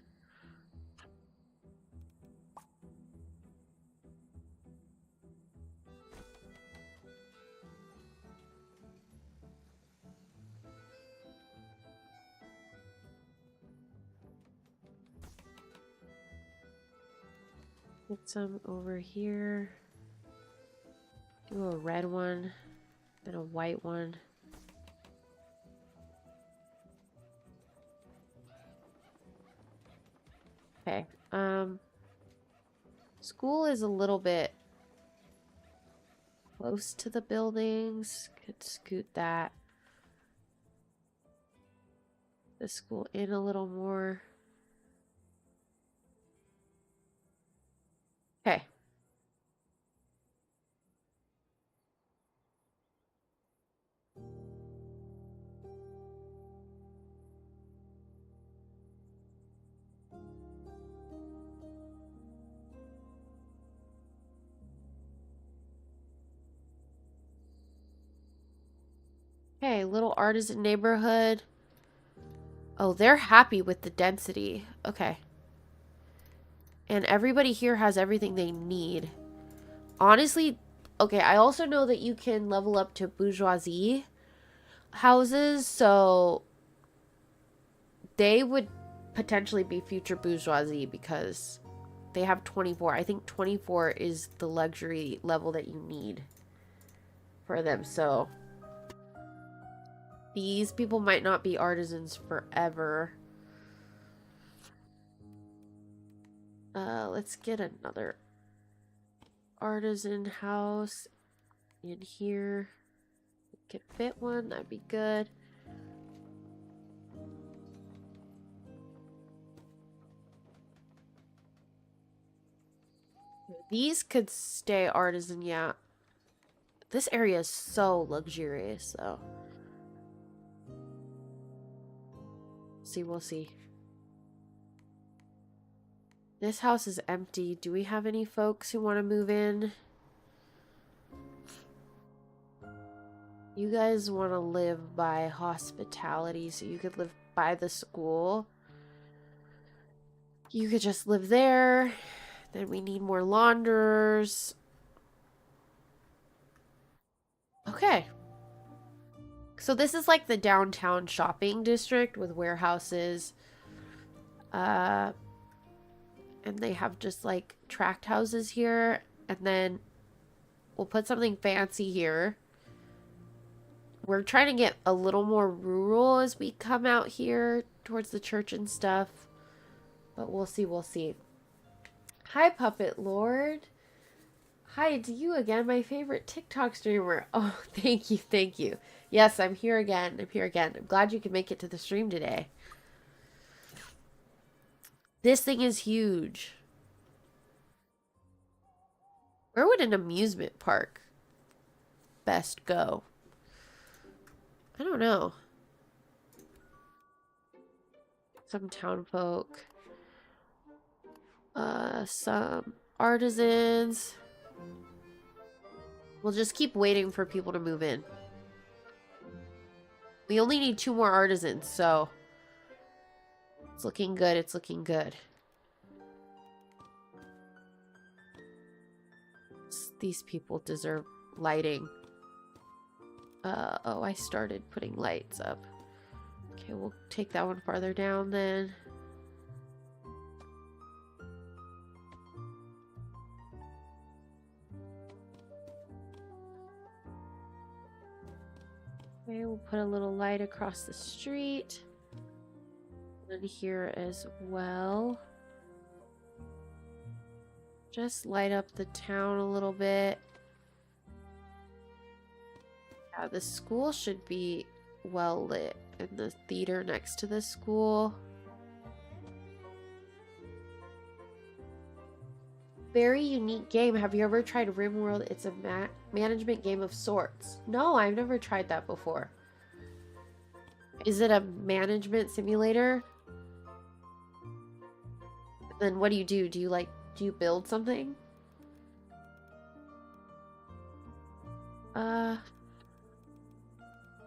Get some over here. Do a red one and a white one. Okay. School is a little bit close to the buildings. Could scoot that. The school in a little more. Okay. Okay, little artisan neighborhood. Oh, they're happy with the density. Okay. And everybody here has everything they need. Honestly, okay, I also know that you can level up to bourgeoisie houses, so they would potentially be future bourgeoisie because they have 24. I think 24 is the luxury level that you need for them, so these people might not be artisans forever. Let's get another artisan house in here. Could fit one, that'd be good. These could stay artisan, yeah. This area is so luxurious, though. See, we'll see. This house is empty. Do we have any folks who want to move in? You guys want to live by hospitality, so you could live by the school. You could just live there. Then we need more launderers. Okay. So this is like the downtown shopping district with warehouses. And they have just like tract houses here. And then we'll put something fancy here. We're trying to get a little more rural as we come out here towards the church and stuff. But we'll see, we'll see. Hi, Puppet Lord. Hi, it's you again, my favorite TikTok streamer. Oh, thank you, thank you. Yes, I'm here again. I'm here again. I'm glad you could make it to the stream today. This thing is huge. Where would an amusement park best go? I don't know. Some town folk. Some artisans. We'll just keep waiting for people to move in. We only need 2 more artisans, so it's looking good. It's looking good. These people deserve lighting. Oh, I started putting lights up. Okay, we'll take that one farther down then. Okay, we'll put a little light across the street. And here as well. Just light up the town a little bit. Yeah, the school should be well lit. And the theater next to the school. Very unique game. Have you ever tried RimWorld? It's a management game of sorts. No, I've never tried that before. Is it a management simulator? Then what do you do? Do you build something?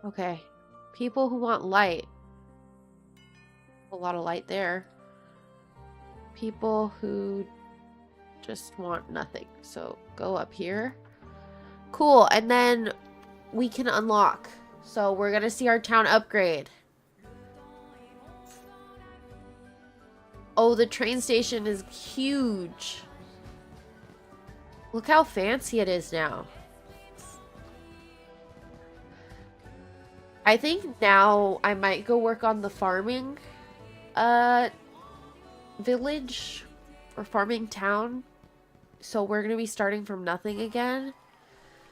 Okay. People who want light. A lot of light there. People who just want nothing. So go up here. Cool. And then we can unlock. So we're going to see our town upgrade. Oh, the train station is huge. Look how fancy it is now. I think now I might go work on the farming village or farming town. So we're going to be starting from nothing again.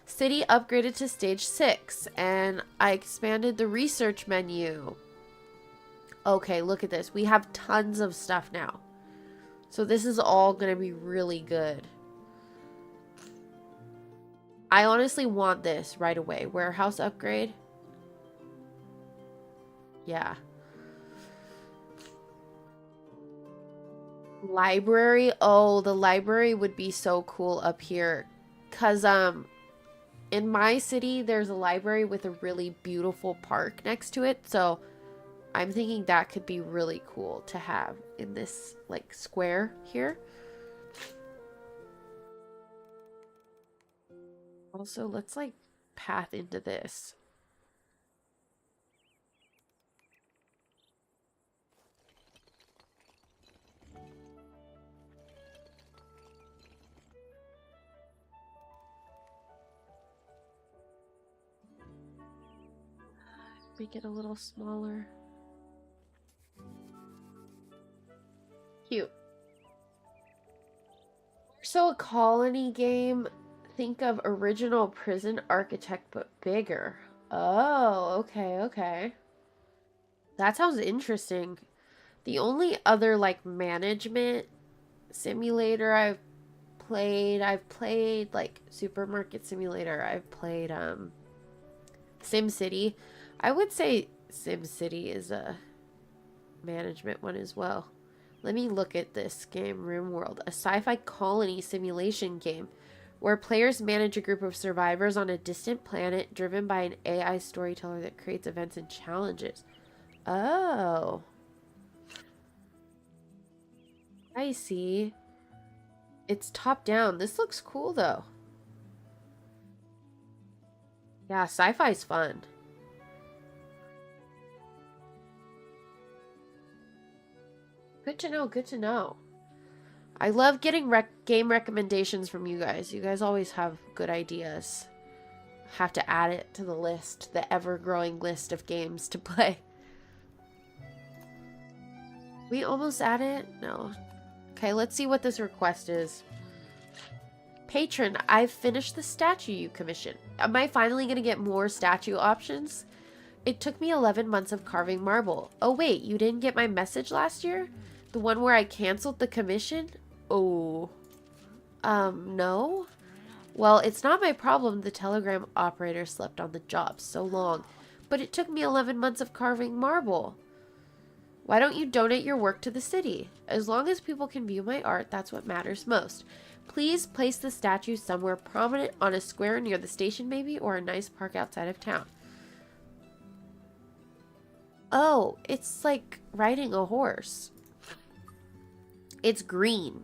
City upgraded to stage 6, and I expanded the research menu. Okay, look at this. We have tons of stuff now. So this is all going to be really good. I honestly want this right away. Warehouse upgrade. Yeah. Library. Oh, the library would be so cool up here. Because, in my city, there's a library with a really beautiful park next to it. So I'm thinking that could be really cool to have in this, like, square here. Also, let's, like, path into this. Make it a little smaller. Cute. So a colony game, think of original prison architect but bigger. Oh, okay, okay. That sounds interesting. The only other like management simulator I've played like Supermarket Simulator. I've played SimCity. I would say SimCity is a management one as well. Let me look at this game, RimWorld, a sci-fi colony simulation game where players manage a group of survivors on a distant planet driven by an AI storyteller that creates events and challenges. Oh. I see. It's top down. This looks cool though. Yeah, sci-fi's fun. Good to know, good to know. I love getting game recommendations from you guys. You guys always have good ideas. Have to add it to the list, the ever-growing list of games to play. We almost at it? No. Okay, let's see what this request is. Patron, I've finished the statue you commissioned. Am I finally going to get more statue options? It took me 11 months of carving marble. Oh wait, you didn't get my message last year? The one where I canceled the commission? Oh. No? Well, it's not my problem the telegram operator slept on the job so long, but it took me 11 months of carving marble. Why don't you donate your work to the city? As long as people can view my art, that's what matters most. Please place the statue somewhere prominent on a square near the station maybe, or a nice park outside of town. Oh, it's like riding a horse. It's green.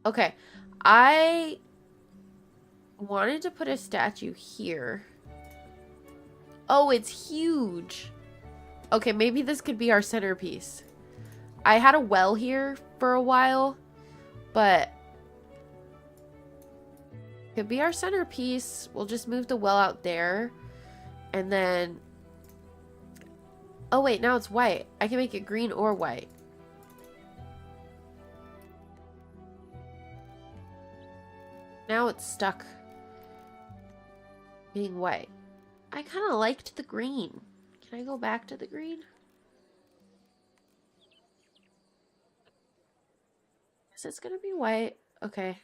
Okay, I wanted to put a statue here. Oh, it's huge. Okay, maybe this could be our centerpiece. I had a well here for a while, but could be our centerpiece. We'll just move the well out there. And then... Oh, wait, now it's white. I can make it green or white. Now it's stuck being white. I kind of liked the green. Can I go back to the green? Guess it's gonna be white. Okay.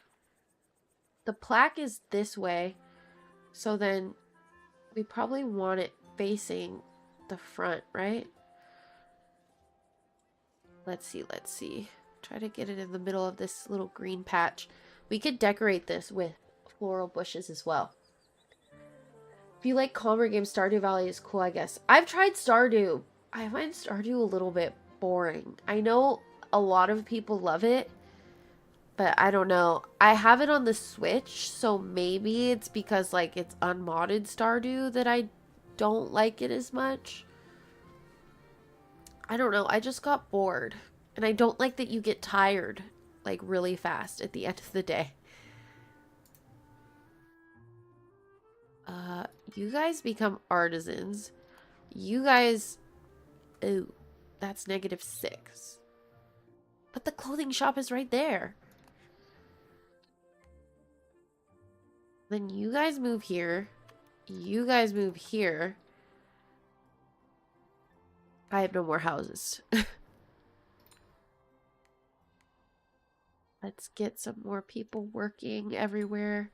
The plaque is this way. So then we probably want it facing the front, right? Let's see, let's see. Try to get it in the middle of this little green patch. We could decorate this with floral bushes as well. If you like calmer games, Stardew Valley is cool, I guess. I've tried Stardew. I find Stardew a little bit boring. I know a lot of people love it, but I don't know. I have it on the Switch, so maybe it's because like it's unmodded Stardew that I don't like it as much. I don't know. I just got bored. And I don't like that you get tired like really fast at the end of the day. You guys become artisans. You guys... Ooh, that's -6. But the clothing shop is right there. Then you guys move here. You guys move here. I have no more houses. Let's get some more people working everywhere.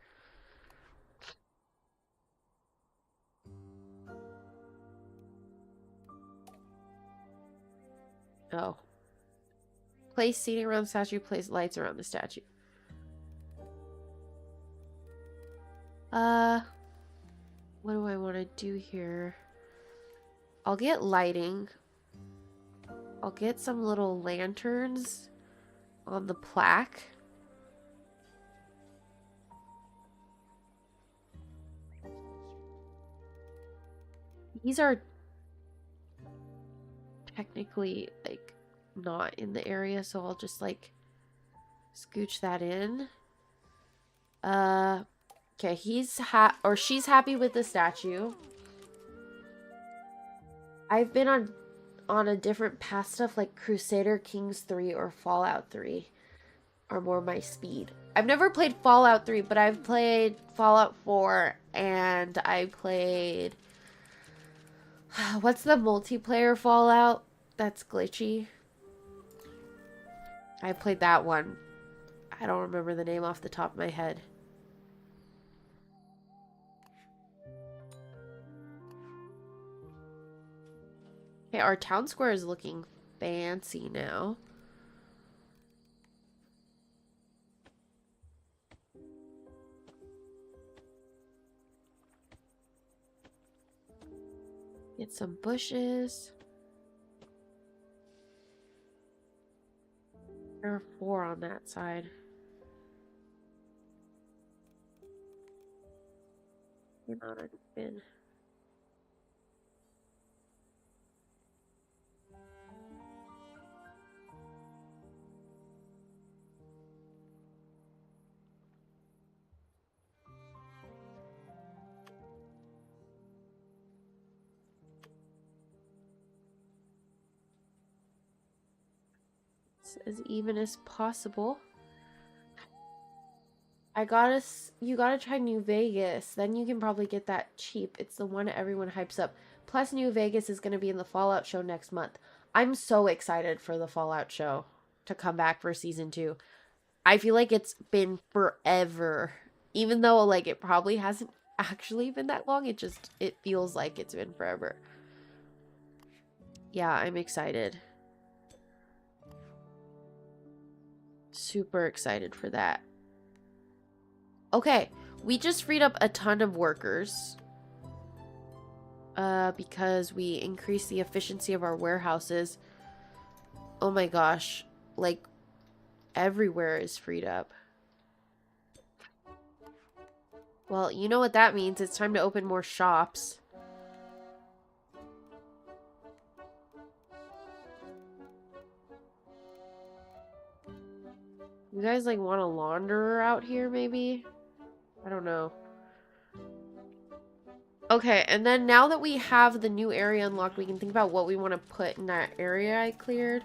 Oh. Place seating around the statue. Place lights around the statue. What do I want to do here? I'll get lighting. I'll get some little lanterns on the plaque. These are technically like not in the area, so I'll just like scooch that in. Okay, she's happy with the statue. I've been on a different past stuff like Crusader Kings 3 or Fallout 3 are more my speed. I've never played Fallout 3, but I've played Fallout 4 and I played what's the multiplayer Fallout that's glitchy? I played that one. I don't remember the name off the top of my head. Okay, our town square is looking fancy now. Get some bushes. There are 4 on that side. You're not a bin. As even as possible. You gotta try New Vegas. Then you can probably get that cheap. It's the one everyone hypes up. Plus, New Vegas is gonna be in the Fallout show next month. I'm so excited for the Fallout show to come back for season 2. I feel like it's been forever. Even though, like, it probably hasn't actually been that long. It feels like it's been forever. Yeah, I'm excited. Super excited for that. Okay, we just freed up a ton of workers. Because we increased the efficiency of our warehouses. Oh my gosh. Like, everywhere is freed up. Well, you know what that means. It's time to open more shops. You guys, like, want a launderer out here, maybe? I don't know. Okay, and then now that we have the new area unlocked, we can think about what we want to put in that area I cleared.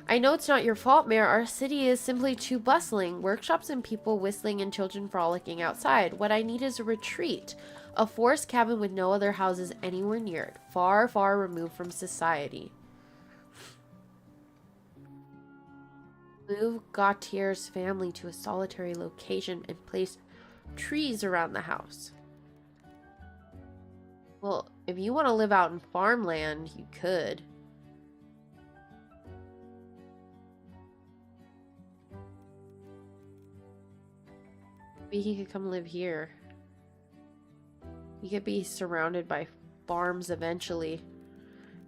I know it's not your fault, Mayor. Our city is simply too bustling. Workshops and people whistling and children frolicking outside. What I need is a retreat. A forest cabin with no other houses anywhere near it. Far, far removed from society. Move Gautier's family to a solitary location and place trees around the house. Well, if you want to live out in farmland, you could. Maybe he could come live here. He could be surrounded by farms eventually.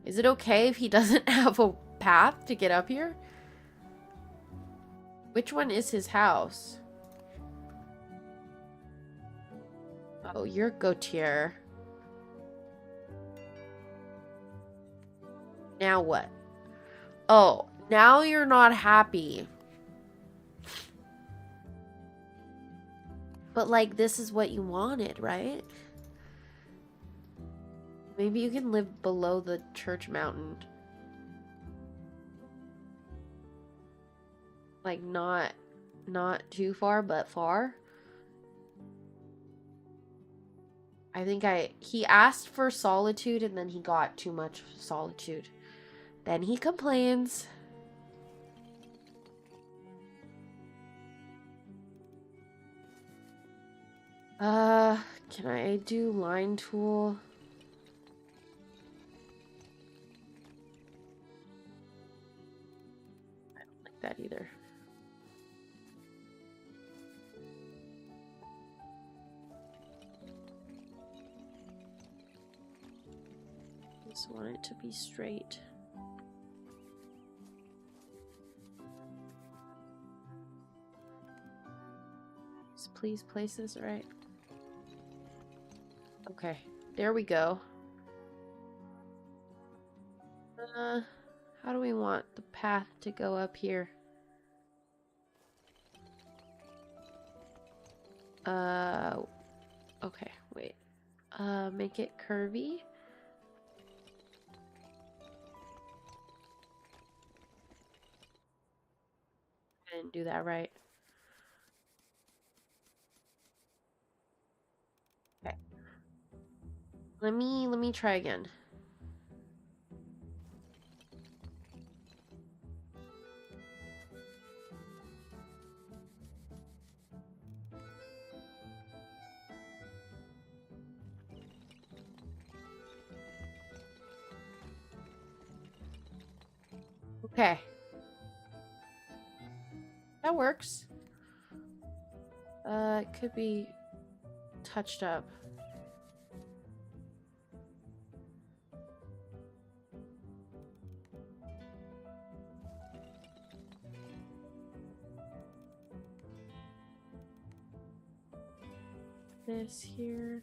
Is it okay if he doesn't have a path to get up here? Which one is his house? Oh, you're Gautier. Now what? Oh, now you're not happy. But, like, this is what you wanted, right? Maybe you can live below the church mountain. Like not too far, but far. I think he asked for solitude and then he got too much solitude. Then he complains. Can I do line tool? I don't like that either. Just want it to be straight. Just please place this right. Okay, there we go. How do we want the path to go up here? Okay, wait. Make it curvy. I didn't do that right. Okay. Let me try again. Okay. That works. It could be touched up. This here.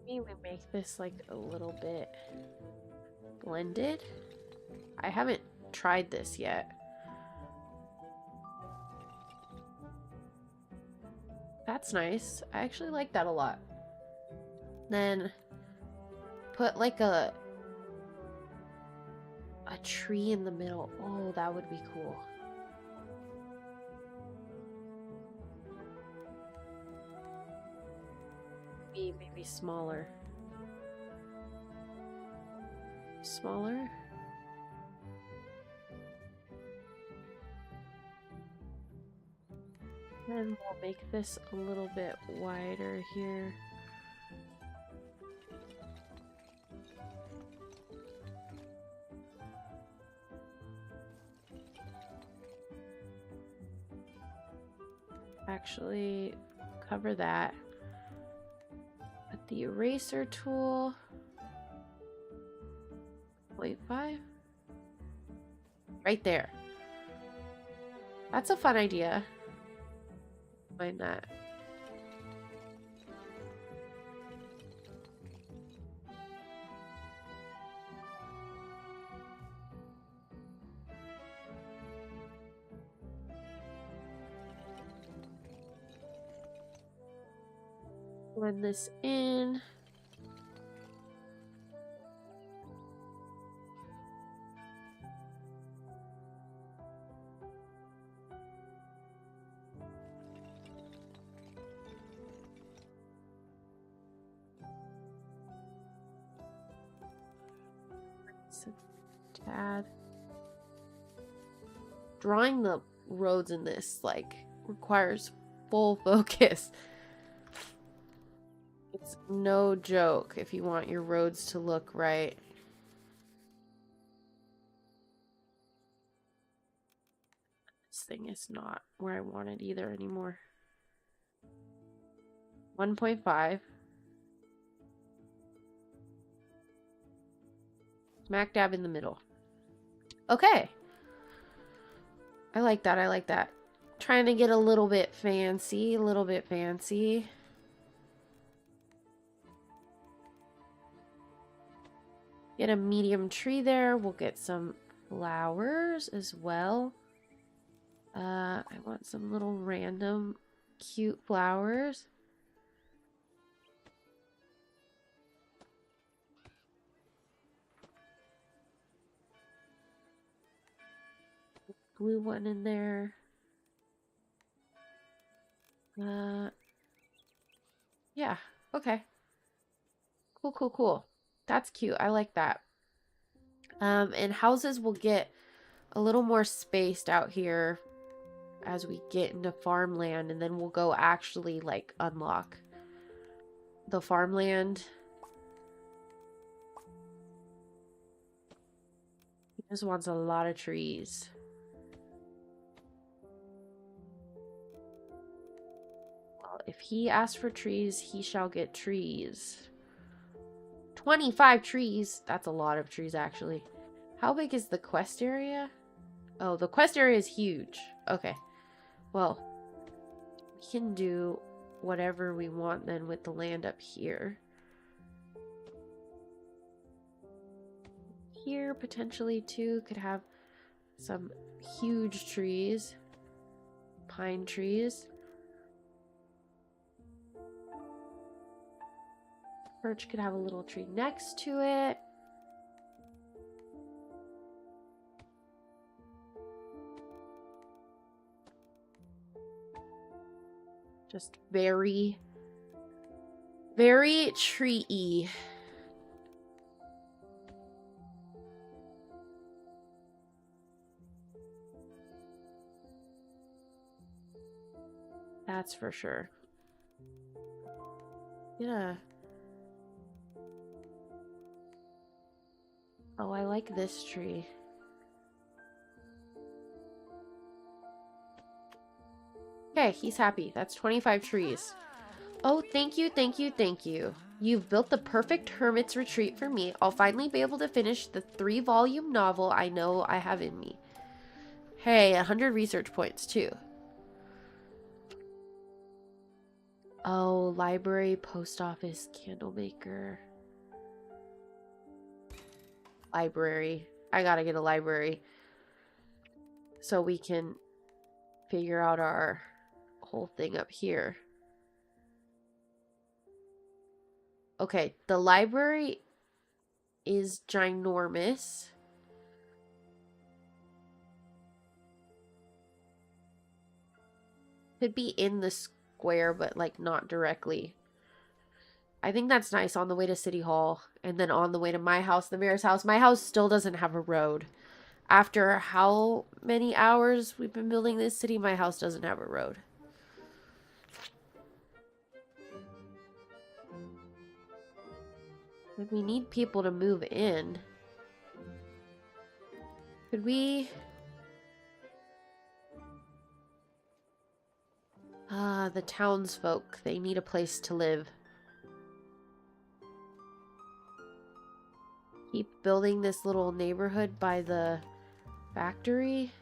Maybe we make this like a little bit blended. I haven't tried this yet. That's nice. I actually like that a lot. Then put like a tree in the middle. Oh, that would be cool. Maybe smaller. Smaller? Then we'll make this a little bit wider here. Actually, cover that. Put the eraser tool. 0.5. Right there. That's a fun idea. Find that. Blend this in. Tad. Drawing the roads in this like requires full focus. It's no joke if you want your roads to look right. This thing is not where I want it either anymore. 1.5. Smack dab in the middle. Okay. I like that. I like that. Trying to get a little bit fancy. A little bit fancy. Get a medium tree there. We'll get some flowers as well. I want some little random cute flowers. Blue one in there. Yeah, okay. Cool, cool, cool. That's cute. I like that. And houses will get a little more spaced out here as we get into farmland, and then we'll go actually like unlock the farmland. He just wants a lot of trees. Well, if he asks for trees, he shall get trees. 25 trees. That's a lot of trees, actually. How big is the quest area? Oh, the quest area is huge. Okay. Well, we can do whatever we want then with the land up here. Here, potentially, too, could have some huge trees. Pine trees. Birch could have a little tree next to it. Just very, very tree-y. That's for sure. Yeah. Oh, I like this tree. Okay, he's happy. That's 25 trees. Oh, thank you, thank you, thank you. You've built the perfect hermit's retreat for me. I'll finally be able to finish the 3-volume novel I know I have in me. Hey, 100 research points, too. Oh, library, post office, candle maker. Library. I gotta get a library. So we can figure out our whole thing up here. Okay, the library is ginormous. Could be in the square, but like not directly. I think that's nice on the way to City Hall. And then on the way to my house, the mayor's house. My house still doesn't have a road. After how many hours we've been building this city, my house doesn't have a road. And we need people to move in. Could we... the townsfolk. They need a place to live. Keep building this little neighborhood by the factory.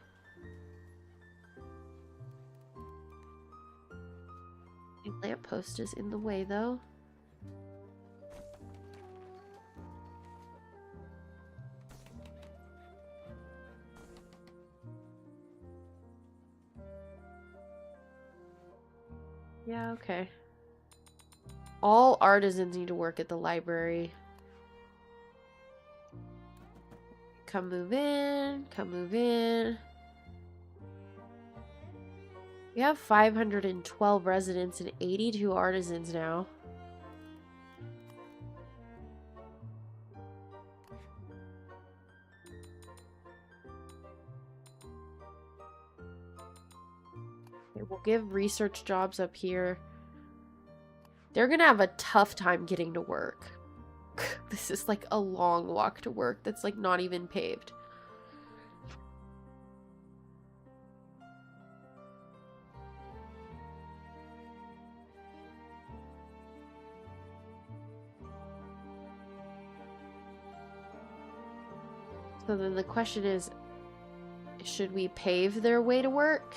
The lamppost is in the way, though. Yeah, okay. All artisans need to work at the library. Come move in. Come move in. We have 512 residents and 82 artisans now. Okay, we'll give research jobs up here. They're gonna have a tough time getting to work. This is like a long walk to work that's like not even paved. So then the question is, should we pave their way to work?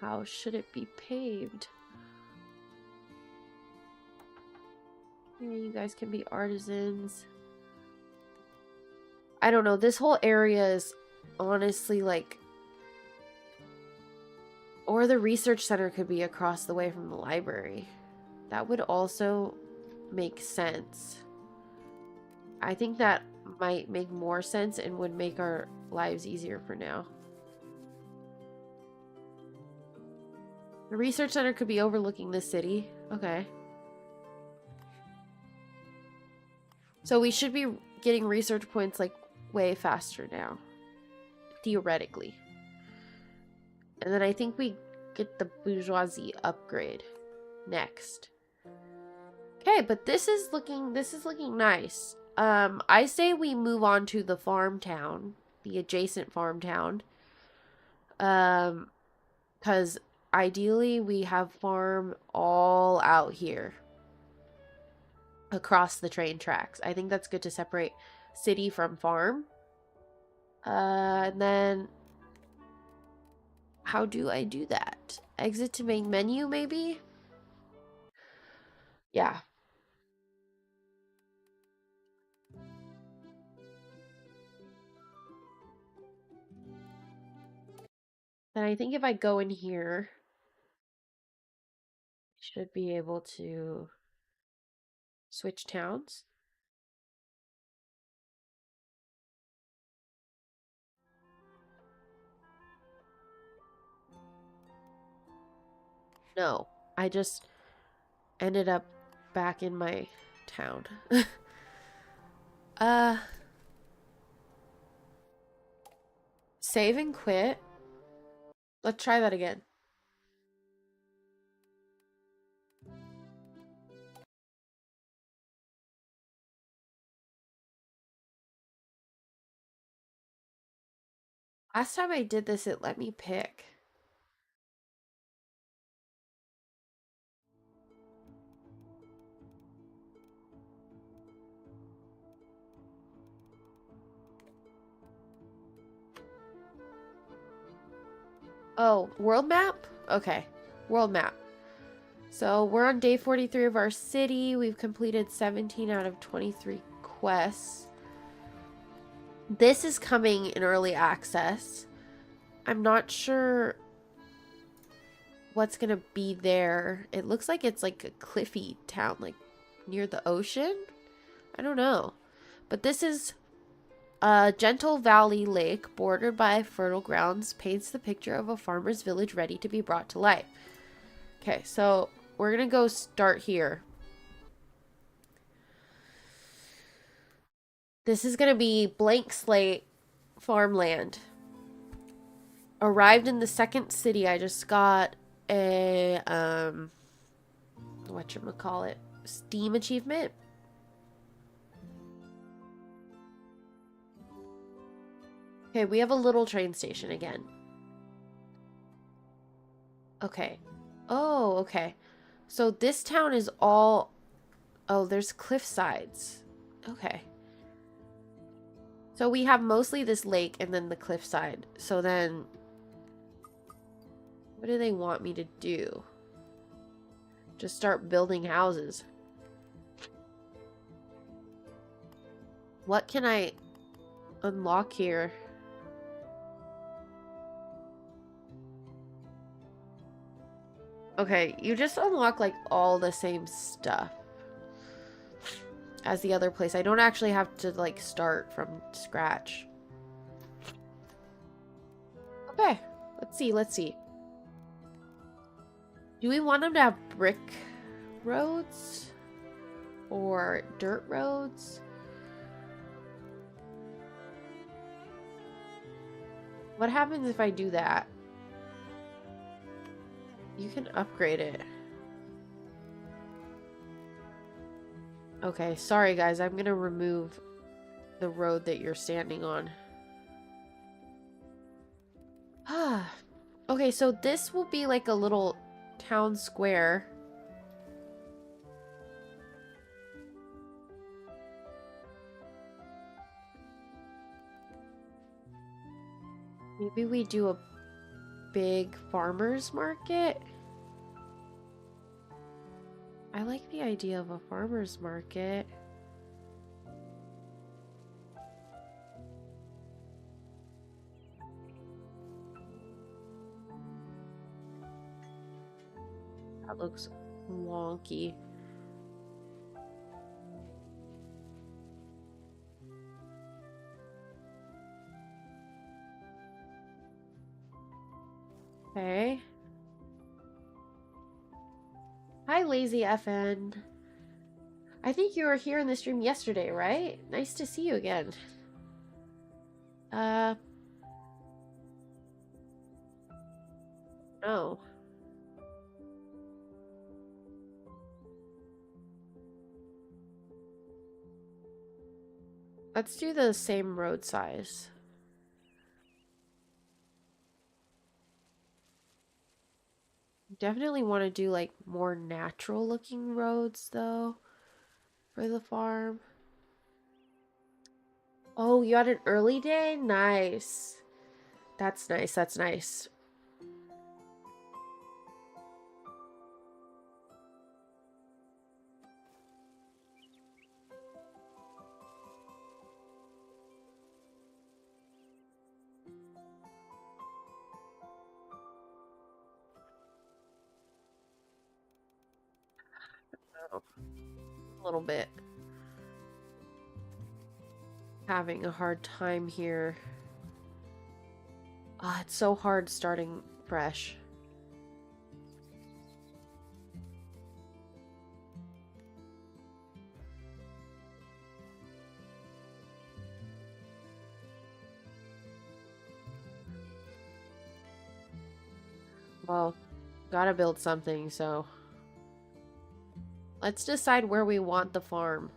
How should it be paved? Yeah, you guys can be artisans. I don't know. This whole area is honestly like... Or the research center could be across the way from the library. That would also make sense. I think that might make more sense and would make our lives easier for now. The research center could be overlooking the city. Okay. So we should be getting research points like way faster now. Theoretically. And then I think we get the bourgeoisie upgrade next. Okay, but this is looking nice. I say we move on to the farm town, the adjacent farm town. Because ideally we have farm all out here across the train tracks. I think that's good to separate city from farm. And then how do I do that? Exit to main menu, maybe? Yeah. Then I think if I go in here, I should be able to switch towns. No, I just ended up back in my town. Save and quit. Let's try that again. Last time I did this, it let me pick. Oh, world map? Okay, world map. So we're on day 43 of our city. We've completed 17 out of 23 quests. This is coming in early access. I'm not sure what's gonna be there. It looks like it's like a cliffy town, like near the ocean. I don't know. But this is a gentle valley lake bordered by fertile grounds paints the picture of a farmer's village ready to be brought to life. Okay, so we're gonna go start here. This is gonna be blank slate farmland. Arrived in the second city. I just got a whatchamacallit, Steam achievement. Okay, we have a little train station again. Okay. Oh, okay. So this town is all... Oh, there's cliff sides. Okay. So we have mostly this lake and then the cliffside. So then... What do they want me to do? Just start building houses. What can I unlock here? Okay, you just unlock like all the same stuff as the other place. I don't actually have to like start from scratch. Okay, let's see. Do we want them to have brick roads or dirt roads? What happens if I do that? You can upgrade it. Okay, sorry guys, I'm gonna remove the road that you're standing on. Ah, okay, so this will be like a little town square. Maybe we do a big farmer's market. I like the idea of a farmer's market. That looks wonky. Okay. Hi, Lazy FN. I think you were here in the stream yesterday, right? Nice to see you again. No. Let's do the same road size. Definitely want to do like more natural looking roads though for the farm. Oh, you had an early day? Nice. That's nice. That's nice. Oh, a little bit. Having a hard time here. Ah, it's so hard starting fresh. Well, gotta build something, so let's decide where we want the farm.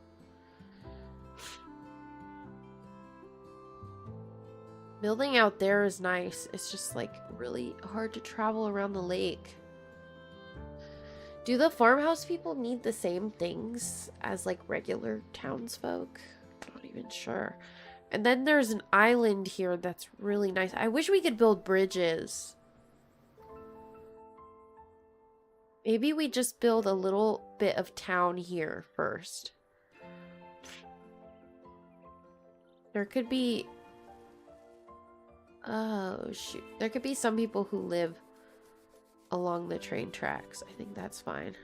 Building out there is nice. It's just like really hard to travel around the lake. Do the farmhouse people need the same things as like regular townsfolk? Not even sure. And then there's an island here that's really nice. I wish we could build bridges. Maybe we just build a little bit of town here first. There could be... Oh, shoot. There could be some people who live along the train tracks. I think that's fine.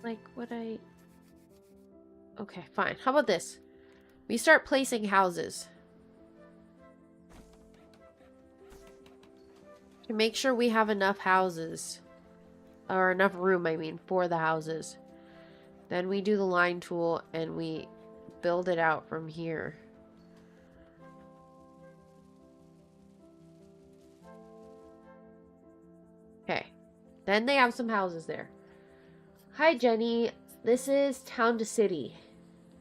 Like, would I... Okay, fine. How about this? We start placing houses. To make sure we have enough houses. Or enough room, I mean, for the houses. Then we do the line tool and we build it out from here. Okay. Then they have some houses there. Hi, Jenny. This is Town to City.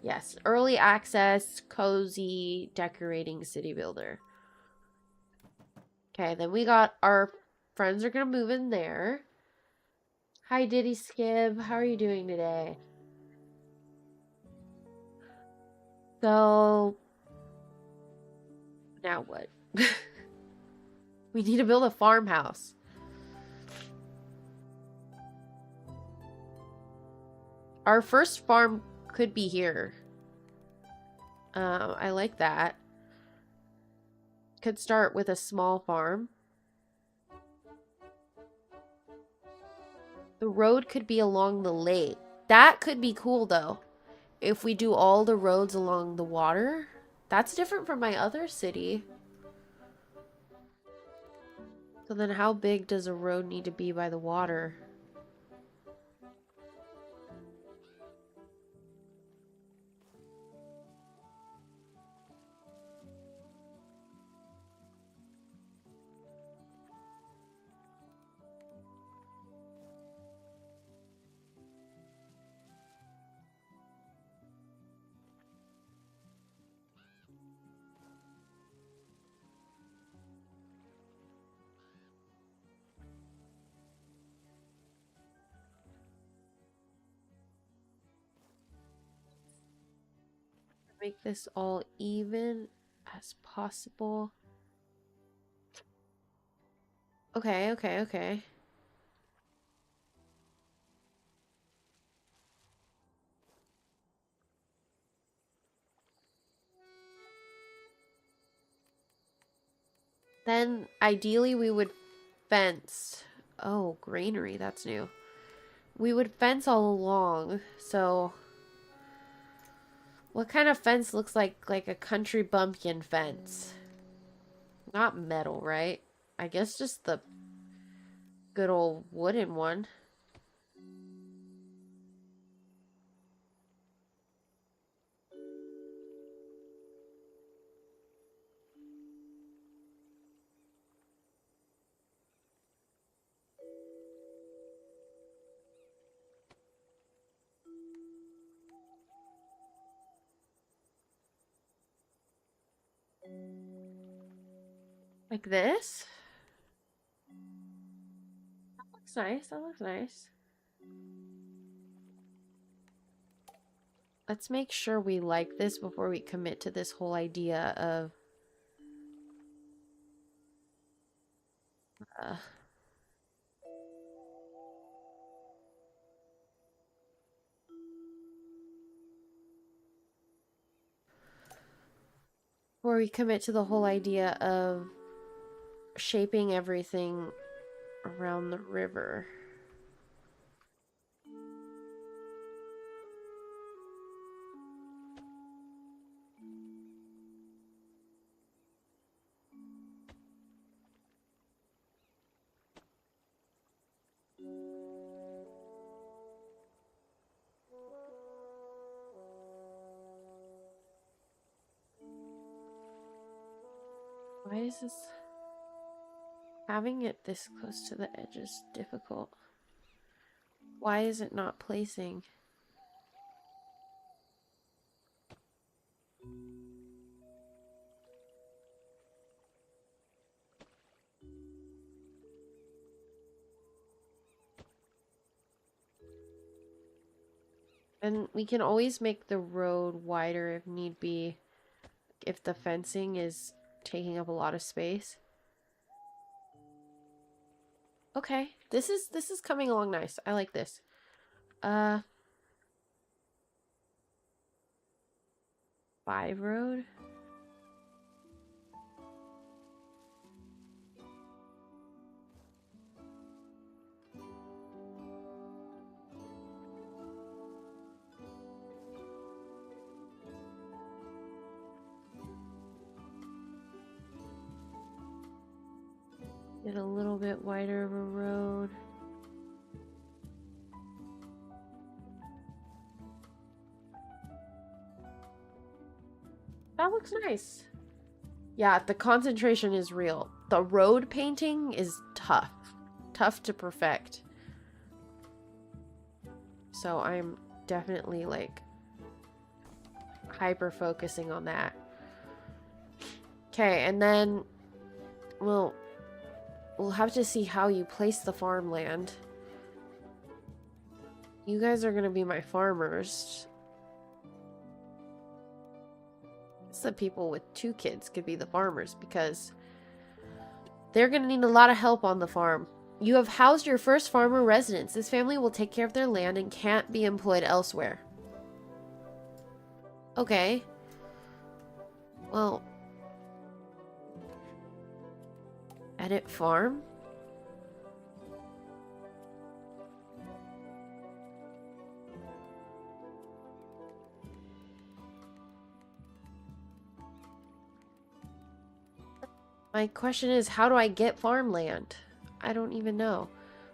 Yes, early access, cozy, decorating city builder. Okay, then we got our friends are gonna move in there. Hi, Diddy Skib. How are you doing today? So, now what? We need to build a farmhouse. Our first farm could be here. I like that. Could start with a small farm. The road could be along the lake. That could be cool, though. If we do all the roads along the water. That's different from my other city. So then how big does a road need to be by the water? make this all even as possible. Okay, okay, okay. Then ideally we would fence. Oh, granary, that's new. We would fence all along. So what kind of fence looks like a country bumpkin fence? Not metal, right? I guess just the good old wooden one. Like this? That looks nice. That looks nice. Let's make sure we like this before we commit to this whole idea of before we commit to the whole idea of shaping everything around the river. Why is this... Having it this close to the edge is difficult. Why is it not placing? And we can always make the road wider if need be, if the fencing is taking up a lot of space. Okay, this is coming along nice. I like this. 5 road. Get a little bit wider of a road. That looks nice. Yeah, the concentration is real. The road painting is tough. Tough to perfect. So I'm definitely like hyper focusing on that. Okay, and then we'll have to see how you place the farmland. You guys are gonna be my farmers. The people with 2 kids could be the farmers because they're gonna need a lot of help on the farm. You have housed your first farmer residents. This family will take care of their land and can't be employed elsewhere. Okay. Well, edit farm? My question is, how do I get farmland? I don't even know.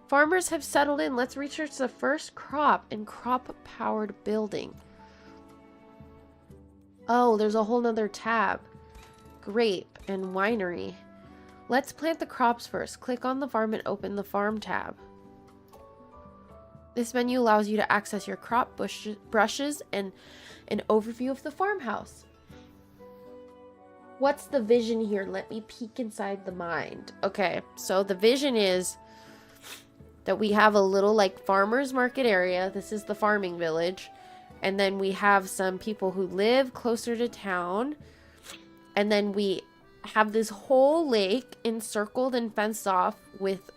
Farmers have settled in. Let's research the first crop and crop-powered building. Oh, there's a whole nother tab. Grape and winery. Let's plant the crops first. Click on the farm and open the farm tab. This menu allows you to access your crop brushes and an overview of the farmhouse. What's the vision here? Let me peek inside the mind. Okay, so the vision is that we have a little like farmer's market area. This is the farming village. And then we have some people who live closer to town. And then we have this whole lake encircled and fenced off with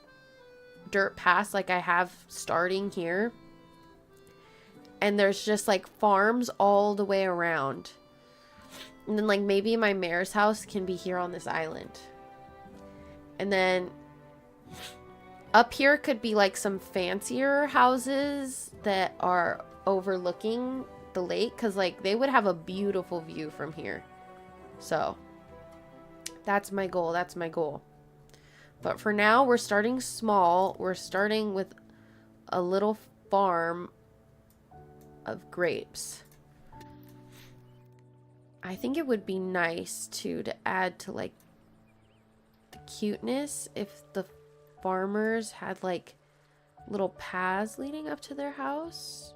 dirt paths like I have starting here. And there's just like farms all the way around. And then like maybe my mayor's house can be here on this island. And then up here could be like some fancier houses that are overlooking the lake, because like they would have a beautiful view from here. So that's my goal. That's my goal. But for now, we're starting small. We're starting with a little farm of grapes. I think it would be nice too to add to like the cuteness if the farmers had like little paths leading up to their house.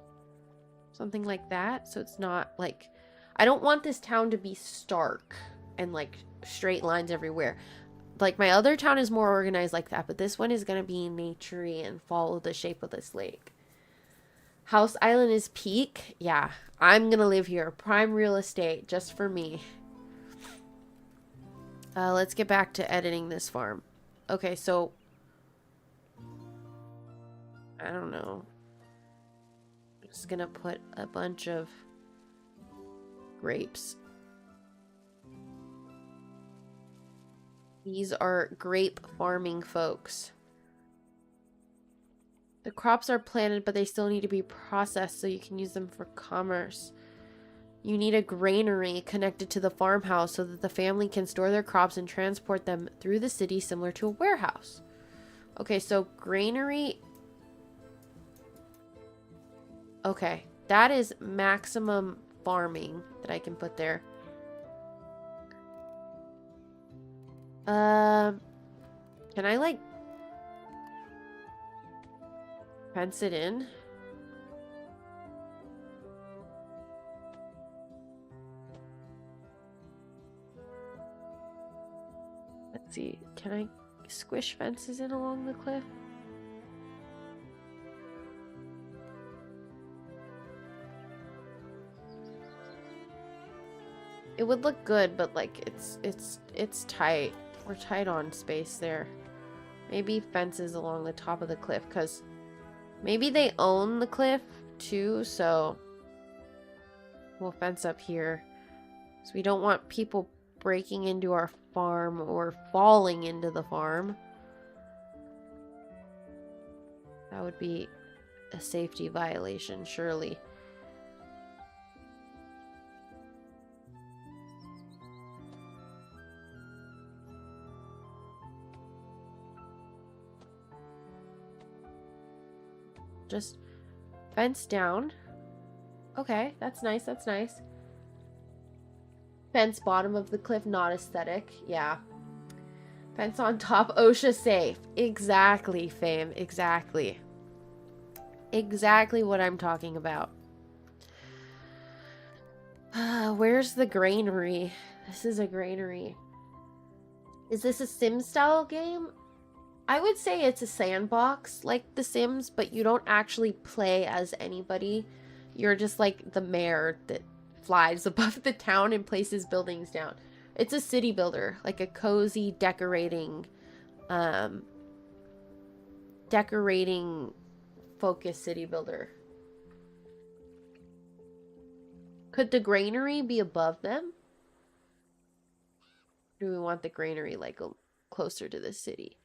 Something like that. So it's not like, I don't want this town to be stark and like straight lines everywhere. Like my other town is more organized like that, but this one is going to be naturey and follow the shape of this lake. House Island is peak. Yeah, I'm going to live here. Prime real estate just for me. Let's get back to editing this farm. Okay, so I don't know. I'm just going to put a bunch of grapes. These are grape farming folks. The crops are planted, but they still need to be processed so you can use them for commerce. You need a granary connected to the farmhouse so that the family can store their crops and transport them through the city similar to a warehouse. Okay, so granary. Okay, that is maximum farming that I can put there. Can I like fence it in? Let's see. Can I squish fences in along the cliff? It would look good, but like it's tight. We're tight on space there. Maybe fences along the top of the cliff, because maybe they own the cliff too, so we'll fence up here. So we don't want people breaking into our farm or falling into the farm. That would be a safety violation, surely. Just fence down. Okay, that's nice, that's nice. Fence bottom of the cliff, not aesthetic. Yeah. Fence on top, OSHA safe. Exactly, fam. Exactly. Exactly what I'm talking about. Where's the granary? This is a granary. Is this a Sim style game? I would say it's a sandbox like The Sims, but you don't actually play as anybody. You're just like the mayor that flies above the town and places buildings down. It's a city builder, like a cozy decorating focused city builder. Could the granary be above them? Do we want the granary like closer to the city?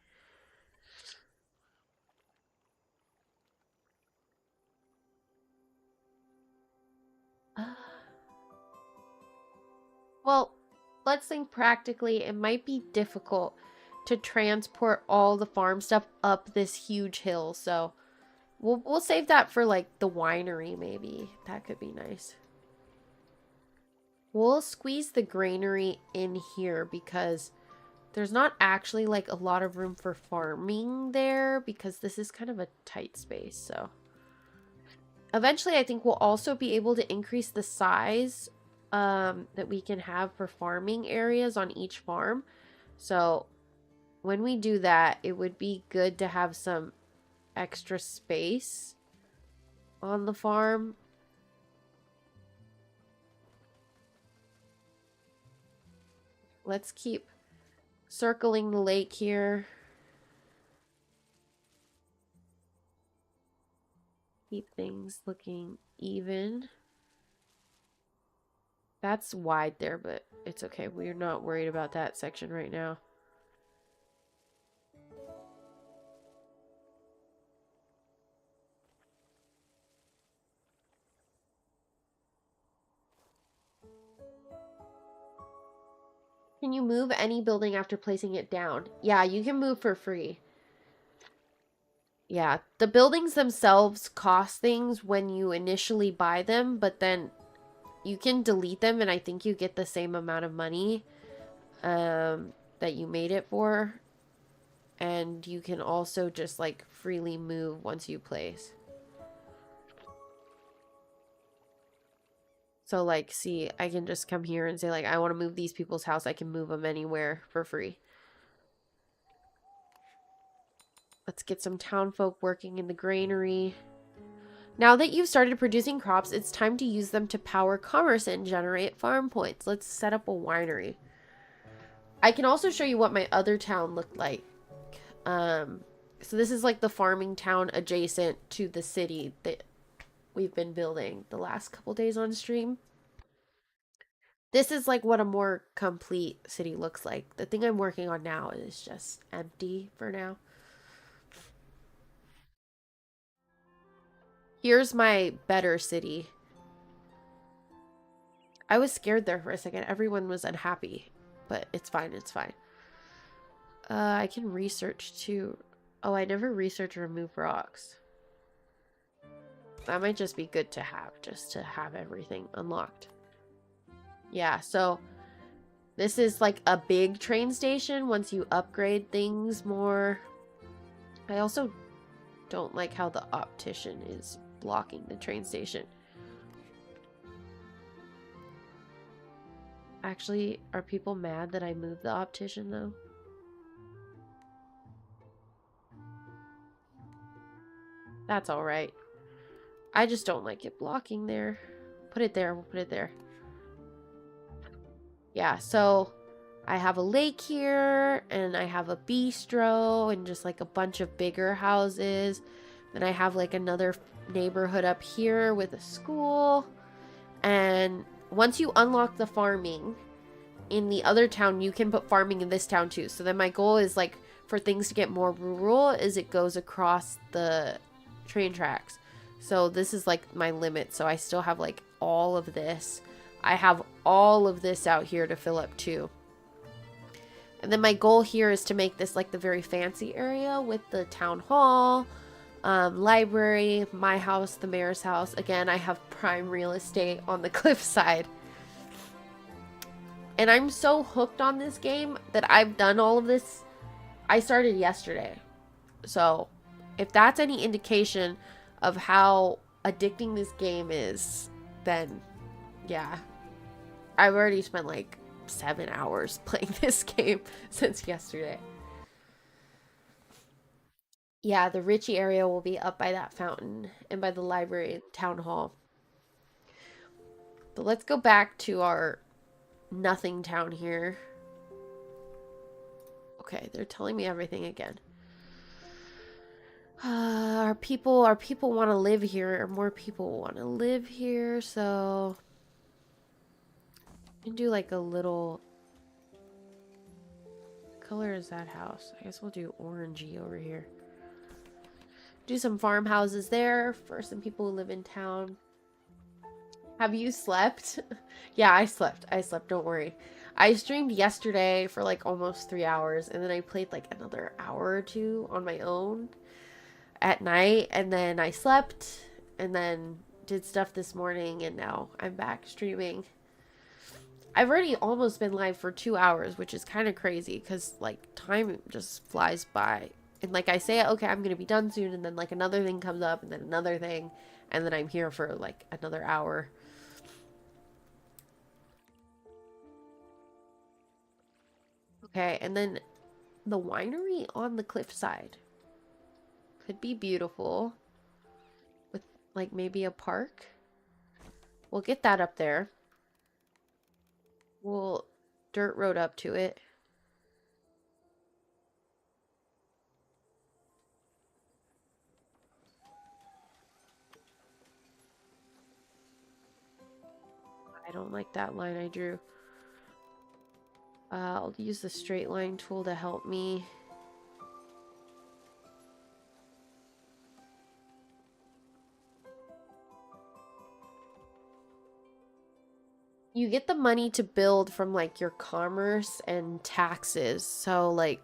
Well, let's think practically. It might be difficult to transport all the farm stuff up this huge hill, so we'll save that for like the winery maybe. That could be nice. We'll squeeze the granary in here because there's not actually like a lot of room for farming there because this is kind of a tight space, so eventually I think we'll also be able to increase the size that we can have for farming areas on each farm. So when we do that, it would be good to have some extra space on the farm. let's keep circling the lake here. Keep things looking even. That's wide there, but it's okay. We're not worried about that section right now. Can you move any building after placing it down? Yeah, you can move for free. Yeah, the buildings themselves cost things when you initially buy them, but then you can delete them and I think you get the same amount of money that you made it for. And you can also just like freely move once you place. So like, see, I can just come here and say like, I want to move these people's house. I can move them anywhere for free. Let's get some town folk working in the granary. Now that you've started producing crops, it's time to use them to power commerce and generate farm points. Let's set up a winery. I can also show you what my other town looked like. So this is like the farming town adjacent to the city that we've been building the last couple days on stream. This is like what a more complete city looks like. The thing I'm working on now is just empty for now. Here's my better city. I was scared there for a second. Everyone was unhappy, but it's fine. It's fine. I can research too. Oh, I never research remove rocks. That might just be good to have, just to have everything unlocked. Yeah, so this is like a big train station once you upgrade things more. I also don't like how the optician is blocking the train station. Actually, are people mad that I moved the optician though? That's alright. I just don't like it blocking there. Put it there. We'll put it there. Yeah, so I have a lake here, and I have a bistro, and just like a bunch of bigger houses. Then I have like another neighborhood up here with a school. And once you unlock the farming in the other town, you can put farming in this town too. So then my goal is like for things to get more rural is it goes across the train tracks. So this is like my limit. So I still have like all of this. I have all of this out here to fill up too. And then my goal here is to make this like the very fancy area with the town hall, library, my house, the mayor's house. Again, I have prime real estate on the cliffside. And I'm so hooked on this game that I've done all of this. I started yesterday. So if that's any indication of how addicting this game is, then yeah. I've already spent like 7 hours playing this game since yesterday. Yeah, the Ritchie area will be up by that fountain and by the library town hall. But let's go back to our nothing town here. Okay, they're telling me everything again. Our people want to live here. More people want to live here, so we can do like a little. What color is that house? I guess we'll do orangey over here. Do some farmhouses there for some people who live in town. Have you slept? Yeah, I slept. Don't worry. I streamed yesterday for like almost 3 hours, and then I played like another hour or two on my own at night, and then I slept, and then did stuff this morning, and now I'm back streaming. I've already almost been live for 2 hours, which is kind of crazy because like time just flies by. And like I say, okay, I'm gonna be done soon, and then like another thing comes up, and then another thing, and then I'm here for like another hour. Okay, and then the winery on the cliffside could be beautiful with like maybe a park. We'll get that up there. We'll dirt road up to it. I don't like that line I drew. I'll use the straight line tool to help me. You get the money to build from like your commerce and taxes. So like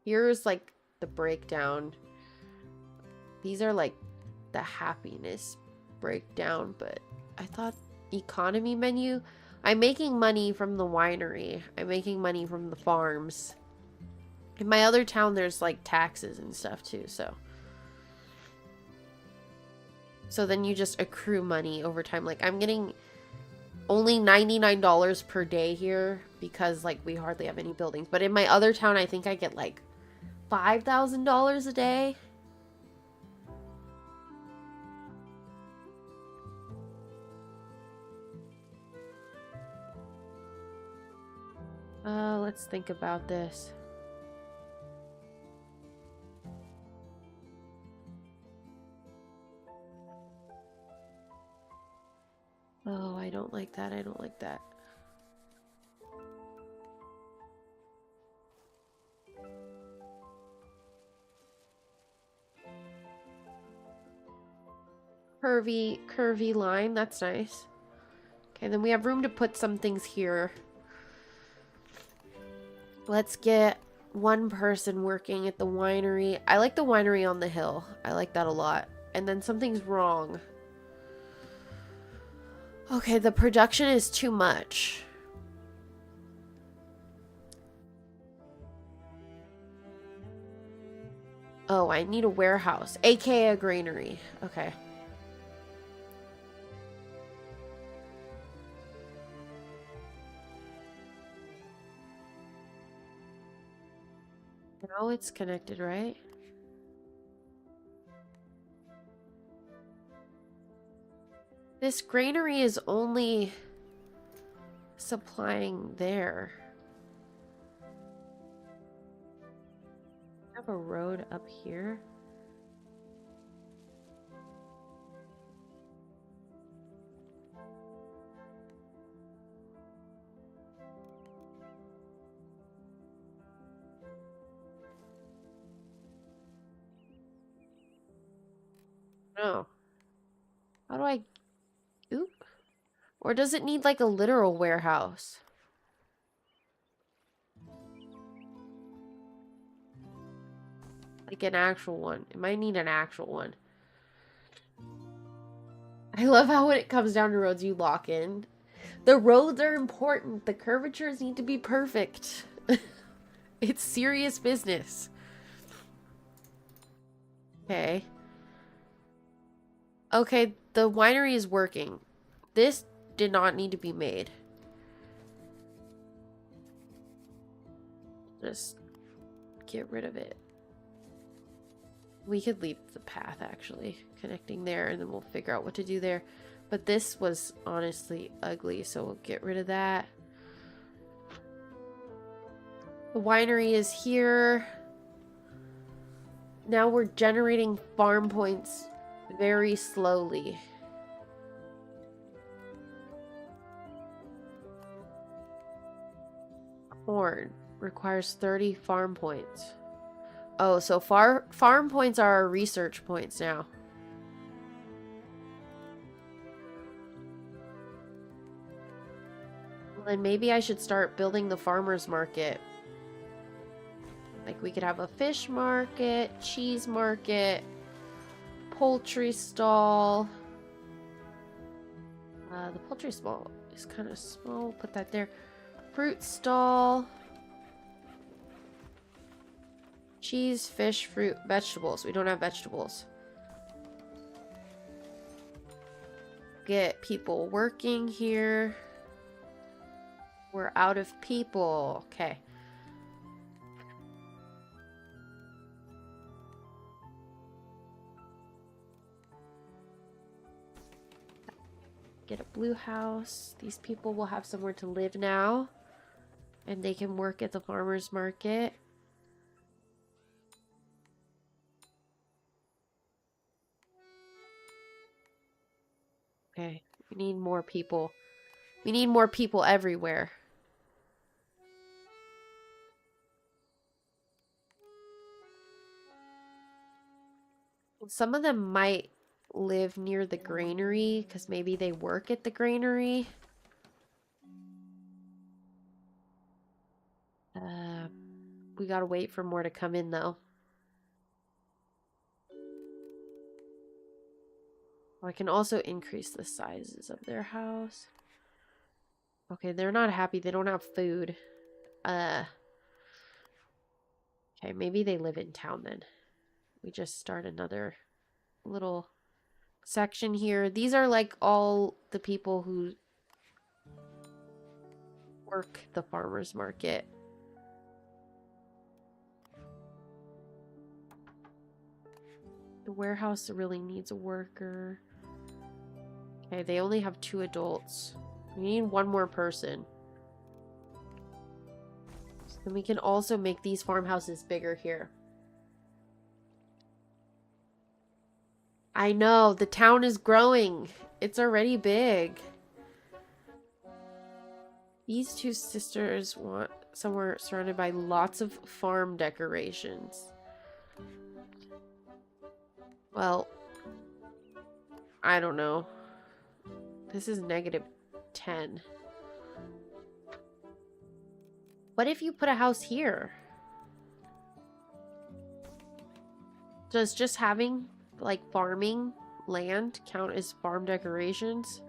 here's like the breakdown. These are like the happiness breakdown, but I thought economy menu. I'm making money from the winery. I'm making money from the farms. In my other town, there's like taxes and stuff too, so. So then you just accrue money over time. Like I'm getting only $99 per day here because like we hardly have any buildings. But in my other town, I think I get like $5,000 a day. Let's think about this. Oh, I don't like that. I don't like that. Curvy line. That's nice. Okay, then we have room to put some things here. Let's get one person working at the winery. I like the winery on the hill. I like that a lot. And then something's wrong. Okay, the production is too much. Oh, I need a warehouse, aka a granary. Okay. Now it's connected, right? This granary is only supplying there. Have a road up here. No. How do I... Oop. Or does it need like a literal warehouse? Like an actual one. It might need an actual one. I love how when it comes down to roads, you lock in. The roads are important. The curvatures need to be perfect. It's serious business. Okay. Okay, the winery is working. This did not need to be made. Just get rid of it. We could leave the path, actually, connecting there, and then we'll figure out what to do there. But this was honestly ugly, so we'll get rid of that. The winery is here. Now we're generating farm points very slowly. Corn requires 30 farm points. Oh, so farm points are our research points now. Well, then maybe I should start building the farmer's market. Like we could have a fish market, cheese market, poultry stall. The poultry stall is kind of small. We'll put that there. Fruit stall. Cheese, fish, fruit, vegetables. We don't have vegetables. Get people working here. We're out of people. Okay. Get a blue house. These people will have somewhere to live now. And they can work at the farmer's market. Okay, we need more people. We need more people everywhere. Some of them might live near the granary because maybe they work at the granary. We gotta wait for more to come in though. I can also increase the sizes of their house. Okay, they're not happy. They don't have food. Okay, maybe they live in town then. We just start another little section here. These are like all the people who work the farmer's market. The warehouse really needs a worker. Okay, they only have 2 adults. We need 1 more person. So then we can also make these farmhouses bigger here. I know, the town is growing. It's already big. These 2 sisters want somewhere surrounded by lots of farm decorations. Well, I don't know. This is -10. What if you put a house here? Does just having, like, farming land count as farm decorations?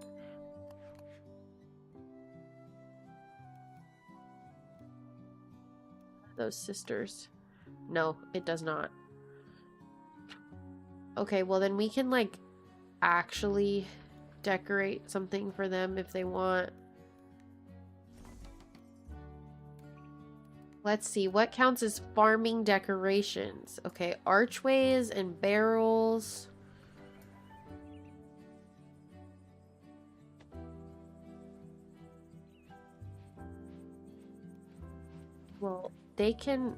Those sisters. No, it does not. Okay, well then we can, like, actually decorate something for them if they want. Let's see, what counts as farming decorations? Okay, archways and barrels. Well, they can,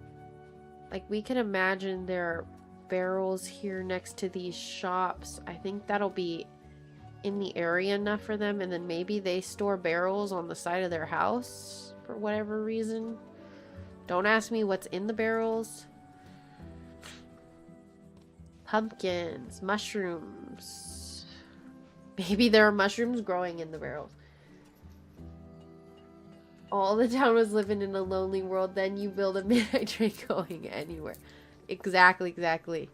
like, we can imagine there are barrels here next to these shops. I think that'll be in the area enough for them, and then maybe they store barrels on the side of their house for whatever reason. Don't ask me what's in the barrels. Pumpkins, mushrooms. Maybe there are mushrooms growing in the barrels. All the town was living in a lonely world, then you build a midnight train going anywhere. Exactly, exactly.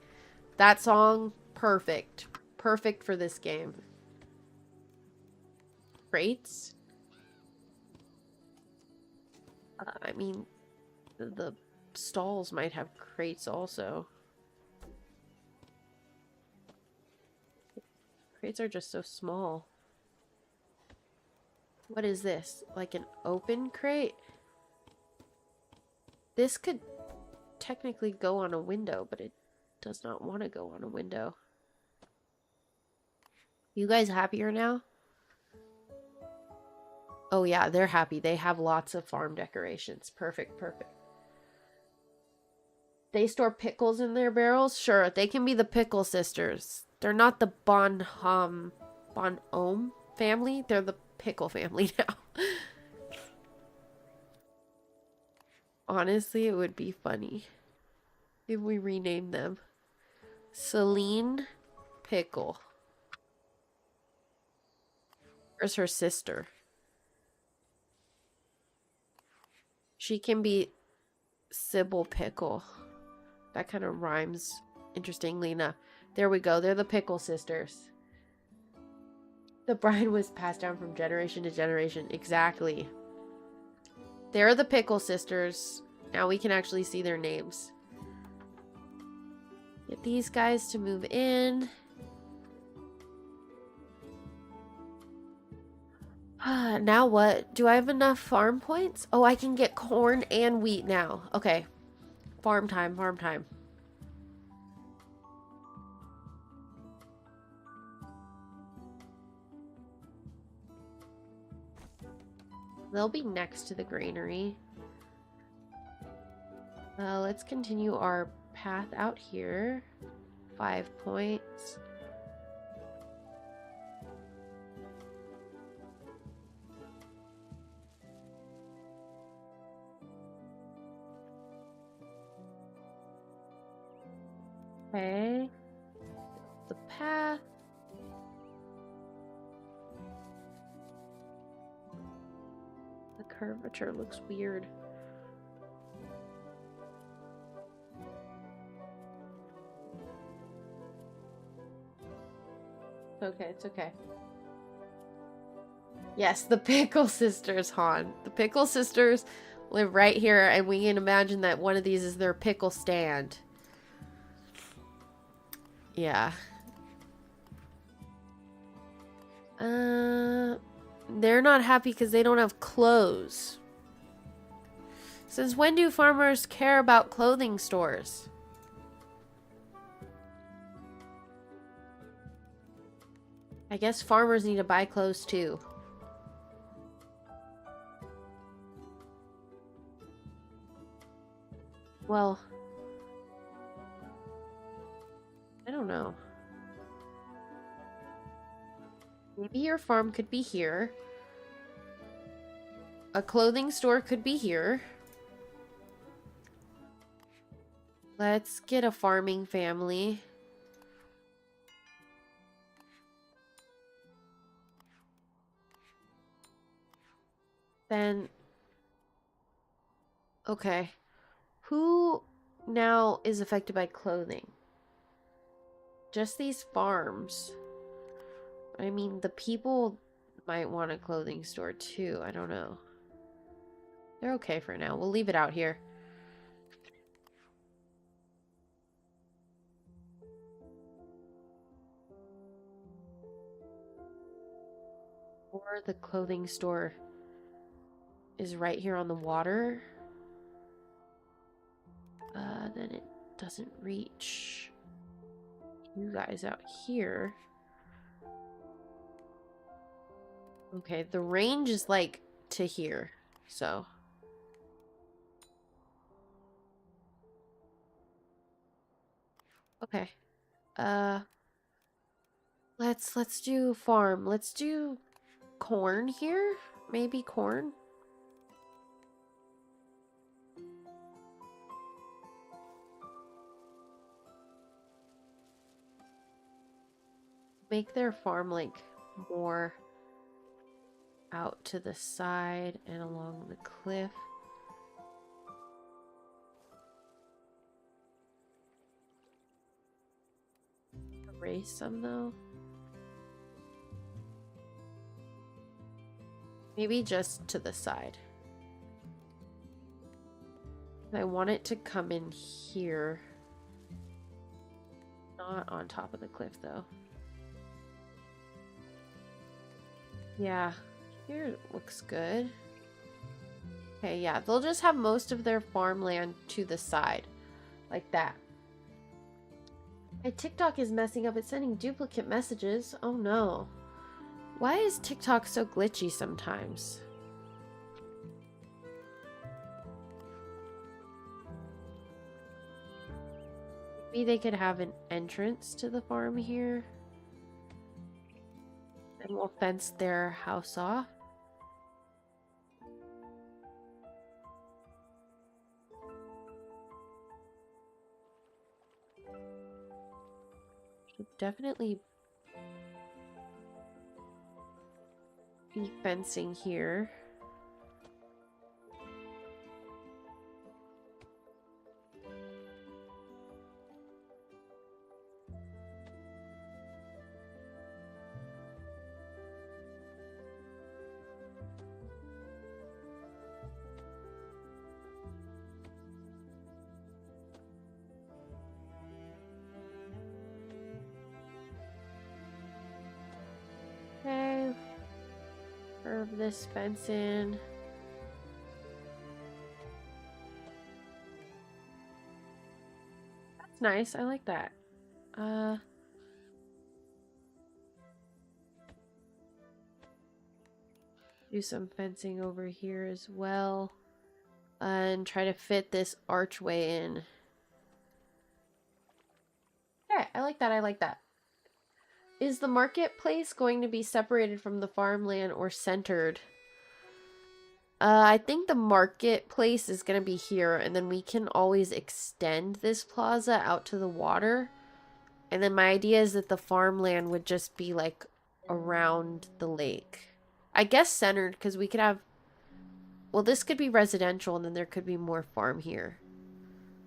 That song, perfect. Perfect for this game. Crates? I mean, the stalls might have crates also. Crates are just so small. What is this? Like an open crate? This could technically go on a window, but it does not want to go on a window. You guys happier now? Oh yeah, they're happy. They have lots of farm decorations. Perfect, perfect. They store pickles in their barrels? Sure, they can be the Pickle Sisters. They're not the Bonhomme family. They're the Pickle family now. Honestly, it would be funny if we renamed them. Celine Pickle. Where's her sister? She can be Sybil Pickle. That kind of rhymes, interestingly enough. There we go. They're the Pickle Sisters. The bride was passed down from generation to generation. Exactly. They're the Pickle Sisters. Now we can actually see their names. Get these guys to move in. Now what? Do I have enough farm points? Oh, I can get corn and wheat now. Okay. Farm time, farm time. They'll be next to the granary. Let's continue our path out here. 5 points. Okay. The path. The curvature looks weird. Okay, it's okay. Yes, the Pickle Sisters, Han. The Pickle Sisters live right here, and we can imagine that one of these is their pickle stand. Yeah. They're not happy because they don't have clothes. Since when do farmers care about clothing stores? I guess farmers need to buy clothes too. Well, I don't know. Maybe your farm could be here. A clothing store could be here. Let's get a farming family. Then, okay. Who now is affected by clothing? Just these farms. I mean, the people might want a clothing store too. I don't know. They're okay for now. We'll leave it out here. Or the clothing store is right here on the water. Then it doesn't reach you guys out here. Okay, the range is like to here, so. Okay. Let's do farm. Let's do corn here. Maybe corn. Make their farm like more out to the side and along the cliff. Erase some though. Maybe just to the side. I want it to come in here. Not on top of the cliff though. Yeah, here looks good. Okay, yeah, they'll just have most of their farmland to the side. Like that. My TikTok is messing up. It's sending duplicate messages. Oh no. Why is TikTok so glitchy sometimes? Maybe they could have an entrance to the farm here. And we'll fence their house off. Should definitely be fencing here. Okay. Curve this fence in. That's nice. I like that. Do some fencing over here as well. And try to fit this archway in. Okay, I like that. I like that. Is the marketplace going to be separated from the farmland or centered? I think the marketplace is going to be here, and then we can always extend this plaza out to the water. And then my idea is that the farmland would just be like around the lake. I guess centered, because we could have... Well, this could be residential, and then there could be more farm here.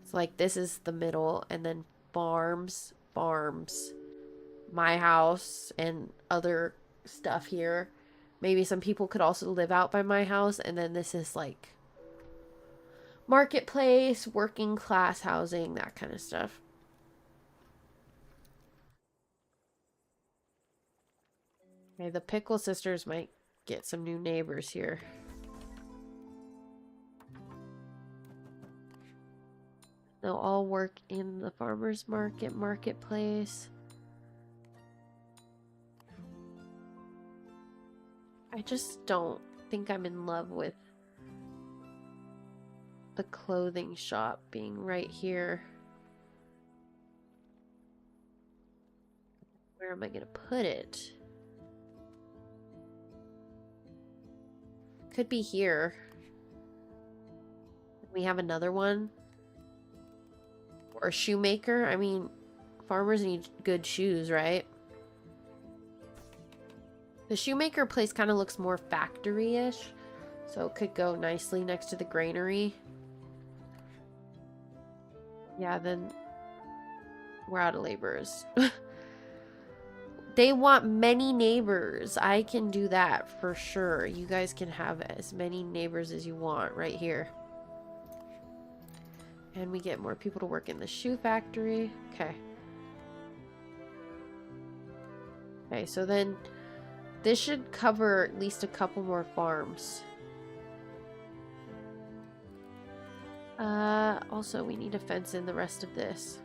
So like this is the middle, and then farms, my house, and other stuff here. Maybe some people could also live out by my house, and then this is like marketplace, working class housing, that kind of stuff. Okay, the Pickle Sisters might get some new neighbors here. They'll all work in the farmer's marketplace. I just don't think I'm in love with the clothing shop being right here. Where am I going to put it? Could be here. We have another one. Or a shoemaker. I mean, farmers need good shoes, right? The shoemaker place kind of looks more factory-ish. So it could go nicely next to the granary. Yeah, then we're out of laborers. They want many neighbors. I can do that for sure. You guys can have as many neighbors as you want right here. And we get more people to work in the shoe factory. Okay. Okay, so then this should cover at least a couple more farms. Also, we need to fence in the rest of this.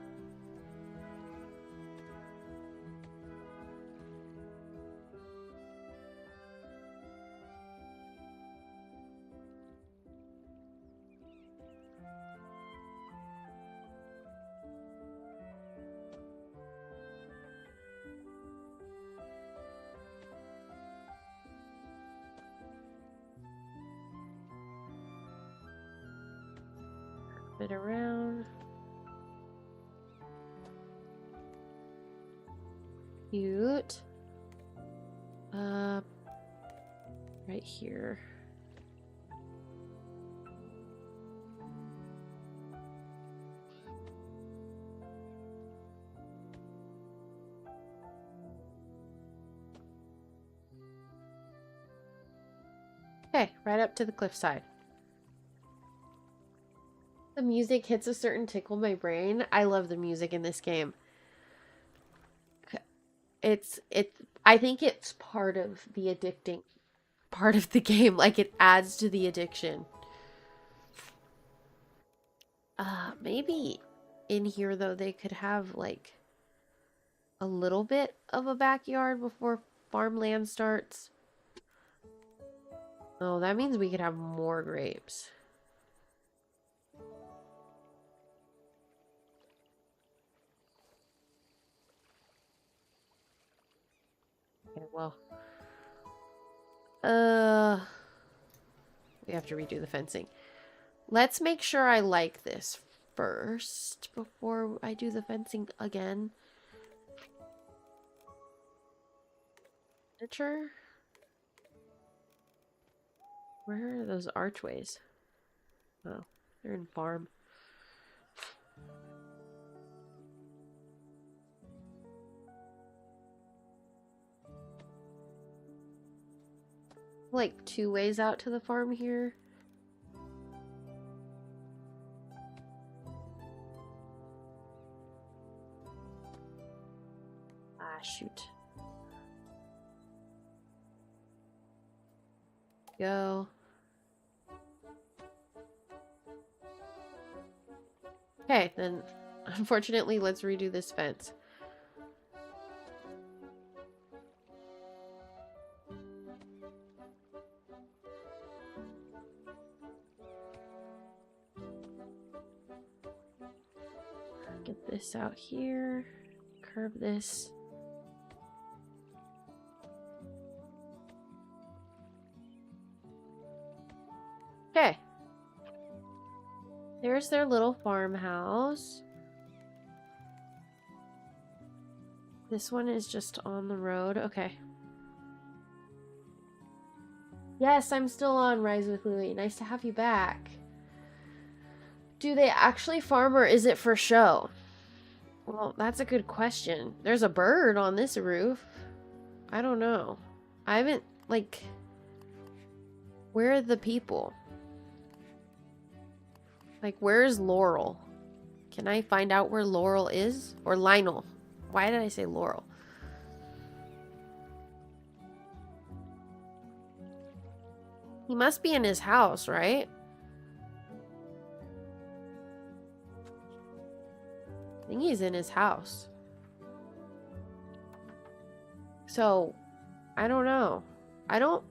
Bit around. Cute. Right here. Okay, right up to the cliffside. The music hits a certain tickle in my brain. I love the music in this game. I think it's part of the addicting part of the game. Like, it adds to the addiction. Maybe in here, though, they could have, like, a little bit of a backyard before farmland starts. Oh, that means we could have more grapes. Okay, well. We have to redo the fencing. Let's make sure I like this first before I do the fencing again. Furniture? Where are those archways? Oh, they're in farm. Like 2 ways out to the farm here. Ah, shoot. Go. Okay, then unfortunately, let's redo this fence. Get this out here. Curve this. Okay. There's their little farmhouse. This one is just on the road. Okay. Yes, I'm still on Rise with Louie. Nice to have you back. Do they actually farm or is it for show? Well, that's a good question. There's a bird on this roof. I don't know. I haven't, like... Where are the people? Like, where's Laurel? Can I find out where Laurel is? Or Lionel? Why did I say Laurel? He must be in his house, right? I think he's in his house. So, I don't know. I don't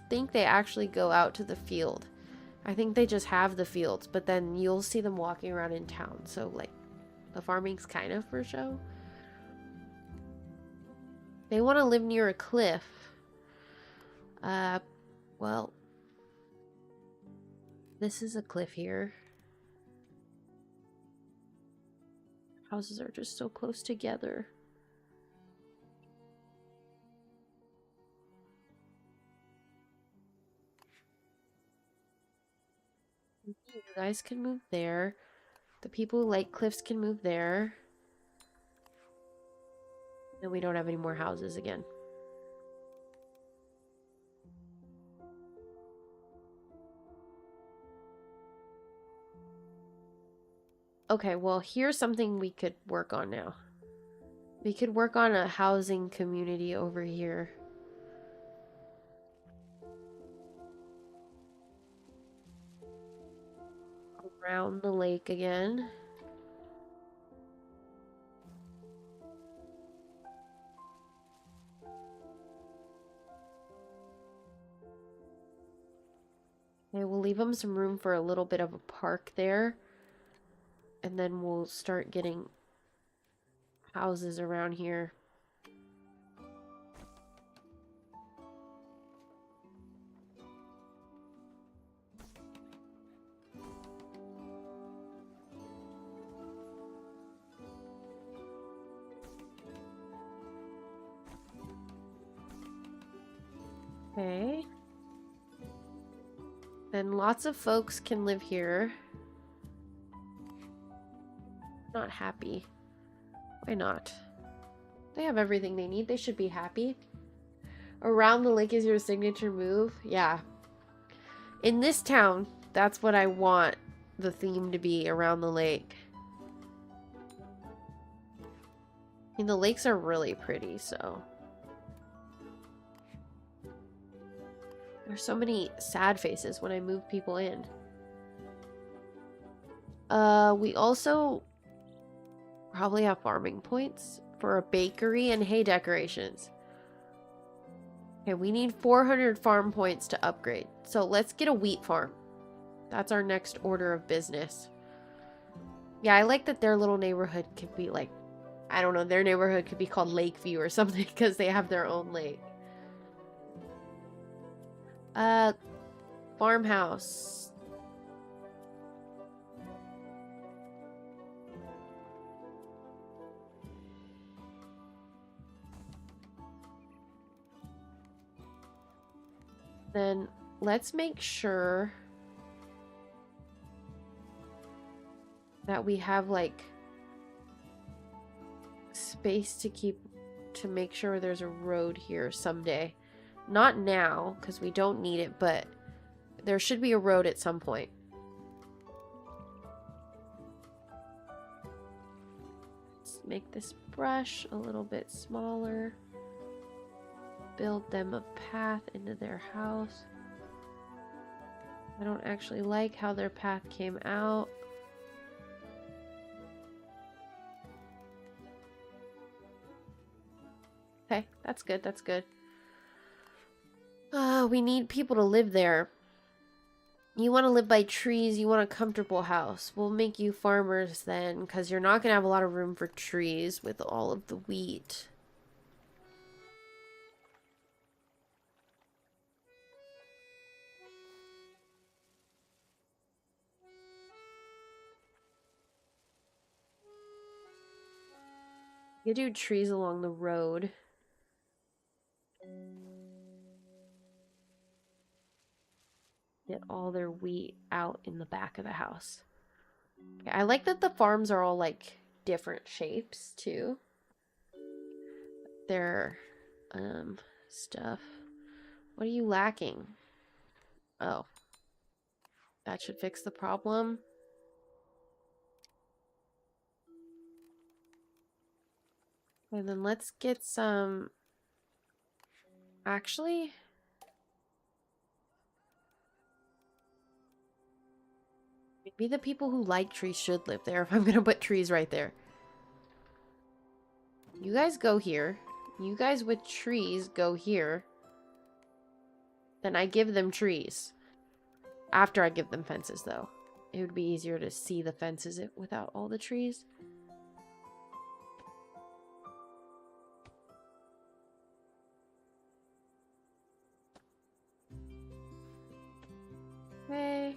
think they actually go out to the field. I think they just have the fields, but then you'll see them walking around in town. So, like, the farming's kind of for show. They want to live near a cliff. Well, this is a cliff here. Houses are just so close together. You guys can move there. The people who like cliffs can move there. And we don't have any more houses again. Okay, well, here's something we could work on now. We could work on a housing community over here. Around the lake again. Okay, we'll leave them some room for a little bit of a park there. And then we'll start getting houses around here. Okay. Then lots of folks can live here. Not happy. Why not? They have everything they need. They should be happy. Around the lake is your signature move? Yeah. In this town, that's what I want the theme to be, around the lake. I mean, the lakes are really pretty, so... There's so many sad faces when I move people in. We also probably have farming points for a bakery and hay decorations. Okay, we need 400 farm points to upgrade. So let's get a wheat farm. That's our next order of business. Yeah, I like that their little neighborhood could be like, I don't know, their neighborhood could be called Lakeview or something because they have their own lake. Farmhouse. Then let's make sure that we have like space to make sure there's a road here someday. Not now, because we don't need it, but there should be a road at some point. Let's make this brush a little bit smaller. Build them a path into their house. I don't actually like how their path came out. Okay, that's good, that's good. We need people to live there. You want to live by trees, you want a comfortable house. We'll make you farmers then, because you're not going to have a lot of room for trees with all of the wheat. You do trees along the road. Get all their wheat out in the back of the house. Okay, I like that the farms are all like different shapes too. Their stuff. What are you lacking? Oh. That should fix the problem. And then let's get some... Actually... Maybe the people who like trees should live there if I'm gonna put trees right there. You guys go here. You guys with trees go here. Then I give them trees. After I give them fences, though. It would be easier to see the fences without all the trees. Okay.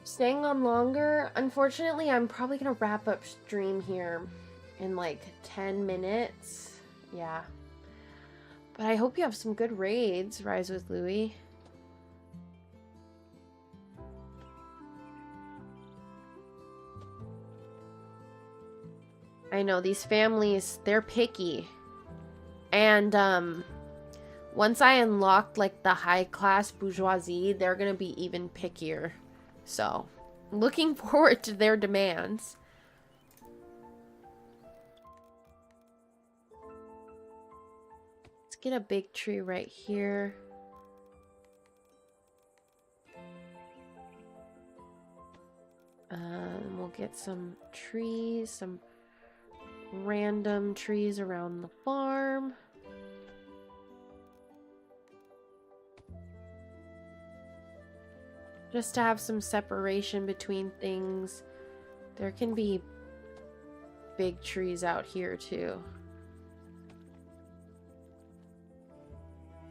Staying on longer? Unfortunately, I'm probably gonna wrap up stream here in like 10 minutes. Yeah. But I hope you have some good raids, Rise with Louie. I know, these families, they're picky. And, once I unlock, like, the high-class bourgeoisie, they're gonna be even pickier. So, looking forward to their demands. Let's get a big tree right here. We'll get some trees, some random trees around the farm. Just to have some separation between things. There can be big trees out here too.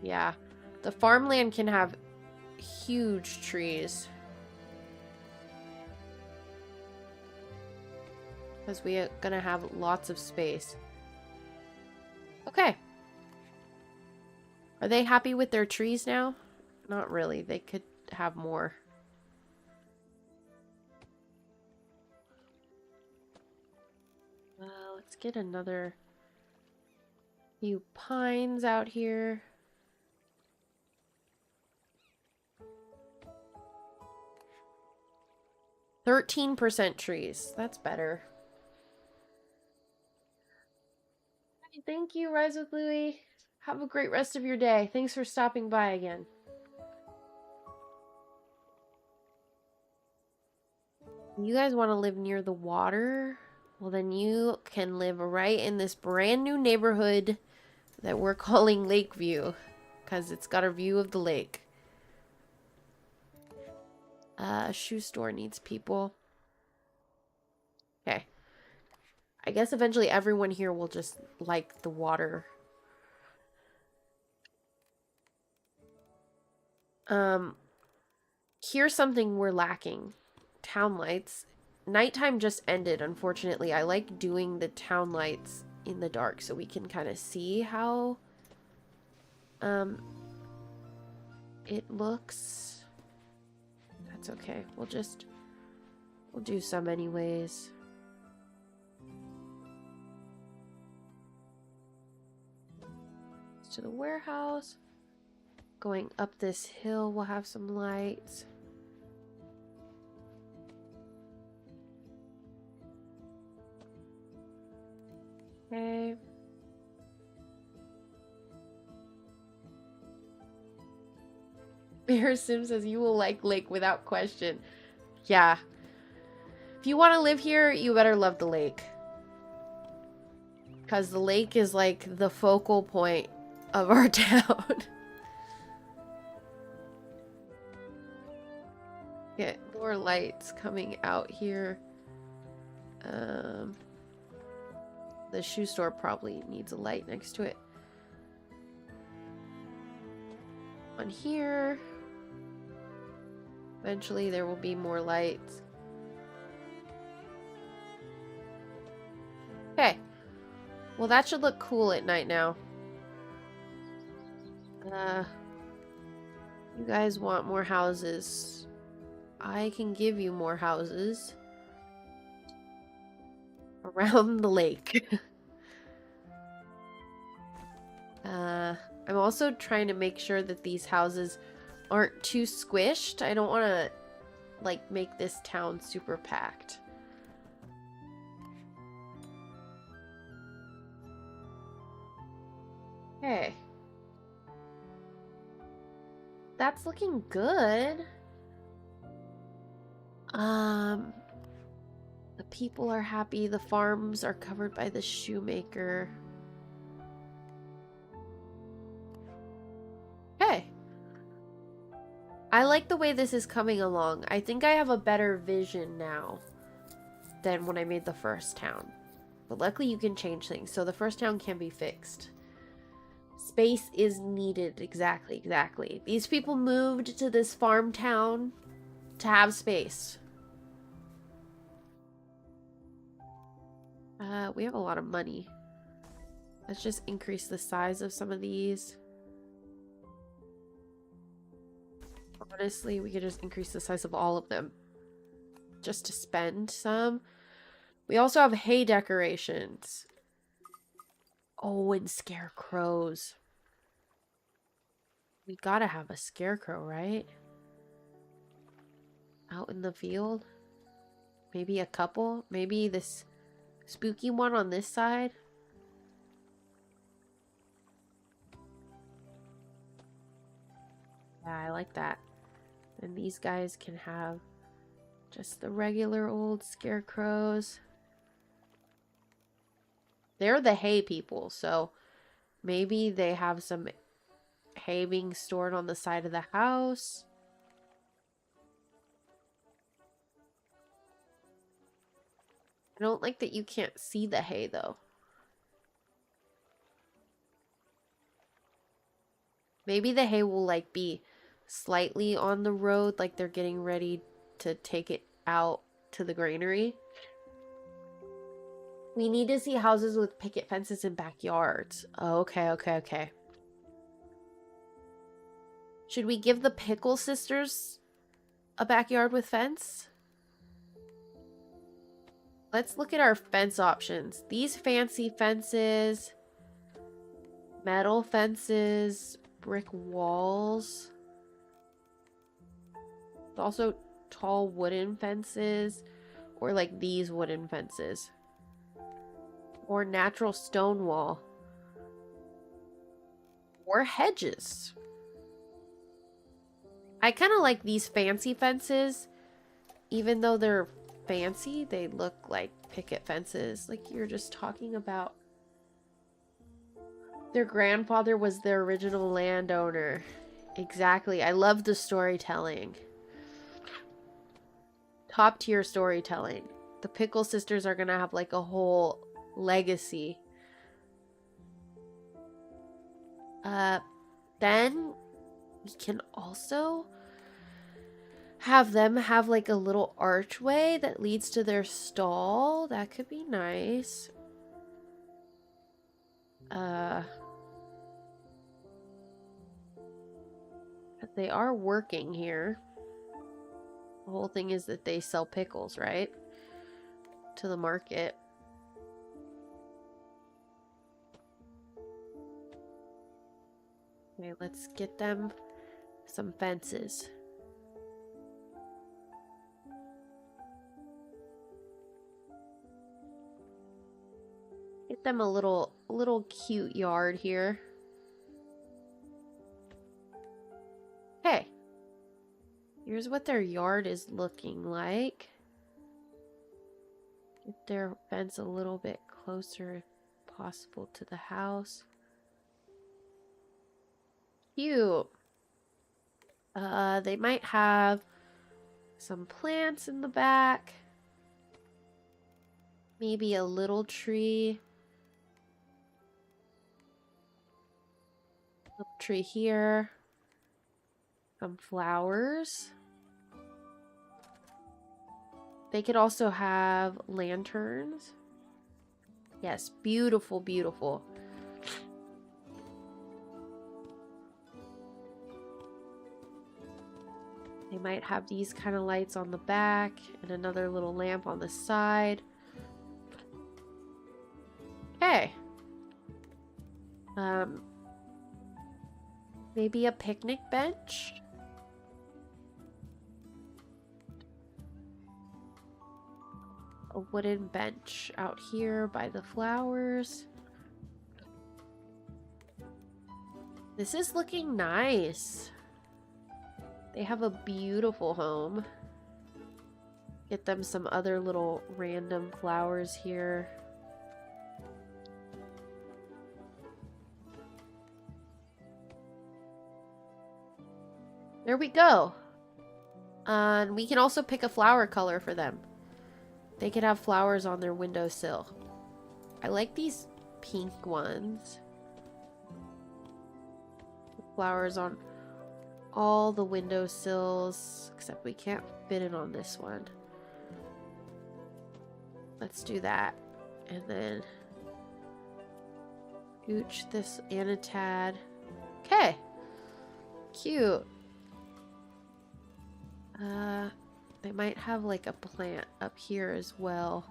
Yeah, the farmland can have huge trees. Because we are gonna have lots of space. Okay. Are they happy with their trees now? Not really. They could have more. Let's get another few pines out here. %13 trees. That's better. Thank you, Rise with Louie. Have a great rest of your day. Thanks for stopping by again. You guys want to live near the water? Well, then you can live right in this brand new neighborhood that we're calling Lakeview, because it's got a view of the lake. Shoe store needs people. Okay. I guess eventually everyone here will just like the water. Here's something we're lacking. Town lights. Nighttime just ended, unfortunately. I like doing the town lights in the dark so we can kind of see how it looks. That's okay. We'll do some anyways. To the warehouse. Going up this hill, we'll have some lights. Okay. Bear Sim says you will like lake without question. Yeah. If you want to live here, you better love the lake. Because the lake is like the focal point of our town. Get more lights coming out here. The shoe store probably needs a light next to it. On here. Eventually there will be more lights. Okay. Well, that should look cool at night now. You guys want more houses. I can give you more houses. Around the lake. I'm also trying to make sure that these houses aren't too squished. I don't want to, like, make this town super packed. Okay. That's looking good. The people are happy. The farms are covered by the shoemaker. Okay. I like the way this is coming along. I think I have a better vision now than when I made the first town. But luckily you can change things, so the first town can be fixed. Space is needed. Exactly. These people moved to this farm town to have space. We have a lot of money. Let's just increase the size of some of these. Honestly, we could just increase the size of all of them. Just to spend some. We also have hay decorations. Oh, and scarecrows. We gotta have a scarecrow, right? Out in the field. Maybe a couple. Maybe this spooky one on this side. Yeah, I like that. And these guys can have just the regular old scarecrows. They're the hay people, so maybe they have some hay being stored on the side of the house. I don't like that you can't see the hay, though. Maybe the hay will, like, be slightly on the road, like they're getting ready to take it out to the granary. We need to see houses with picket fences and backyards. Oh, okay. Should we give the Pickle Sisters a backyard with fence? Let's look at our fence options. These fancy fences, metal fences, brick walls. Also tall wooden fences, or like these wooden fences. Or natural stone wall. Or hedges. I kind of like these fancy fences. Even though they're fancy, they look like picket fences. Like you're just talking about. Their grandfather was the original landowner. Exactly. I love the storytelling. Top tier storytelling. The Pickle Sisters are gonna have like a whole legacy. Then we can also have them have like a little archway that leads to their stall. That could be nice. They are working here. The whole thing is that they sell pickles, right? To the market. Okay, let's get them some fences. Get them a little cute yard here. Hey, Here's what their yard is looking like. Get their fence a little bit closer if possible to the house. Cute. They might have some plants in the back. Maybe a little tree. Little tree here. Some flowers. They could also have lanterns. Yes, beautiful, beautiful. They might have these kind of lights on the back and another little lamp on the side. Okay. Maybe a picnic bench. A wooden bench out here by the flowers. This is looking nice. They have a beautiful home. Get them some other little random flowers here. There we go. And we can also pick a flower color for them. They could have flowers on their windowsill. I like these pink ones. Flowers on all the windowsills, except we can't fit it on this one. Let's do that. And then gooch this and a tad. Okay. Cute. They might have like a plant up here as well.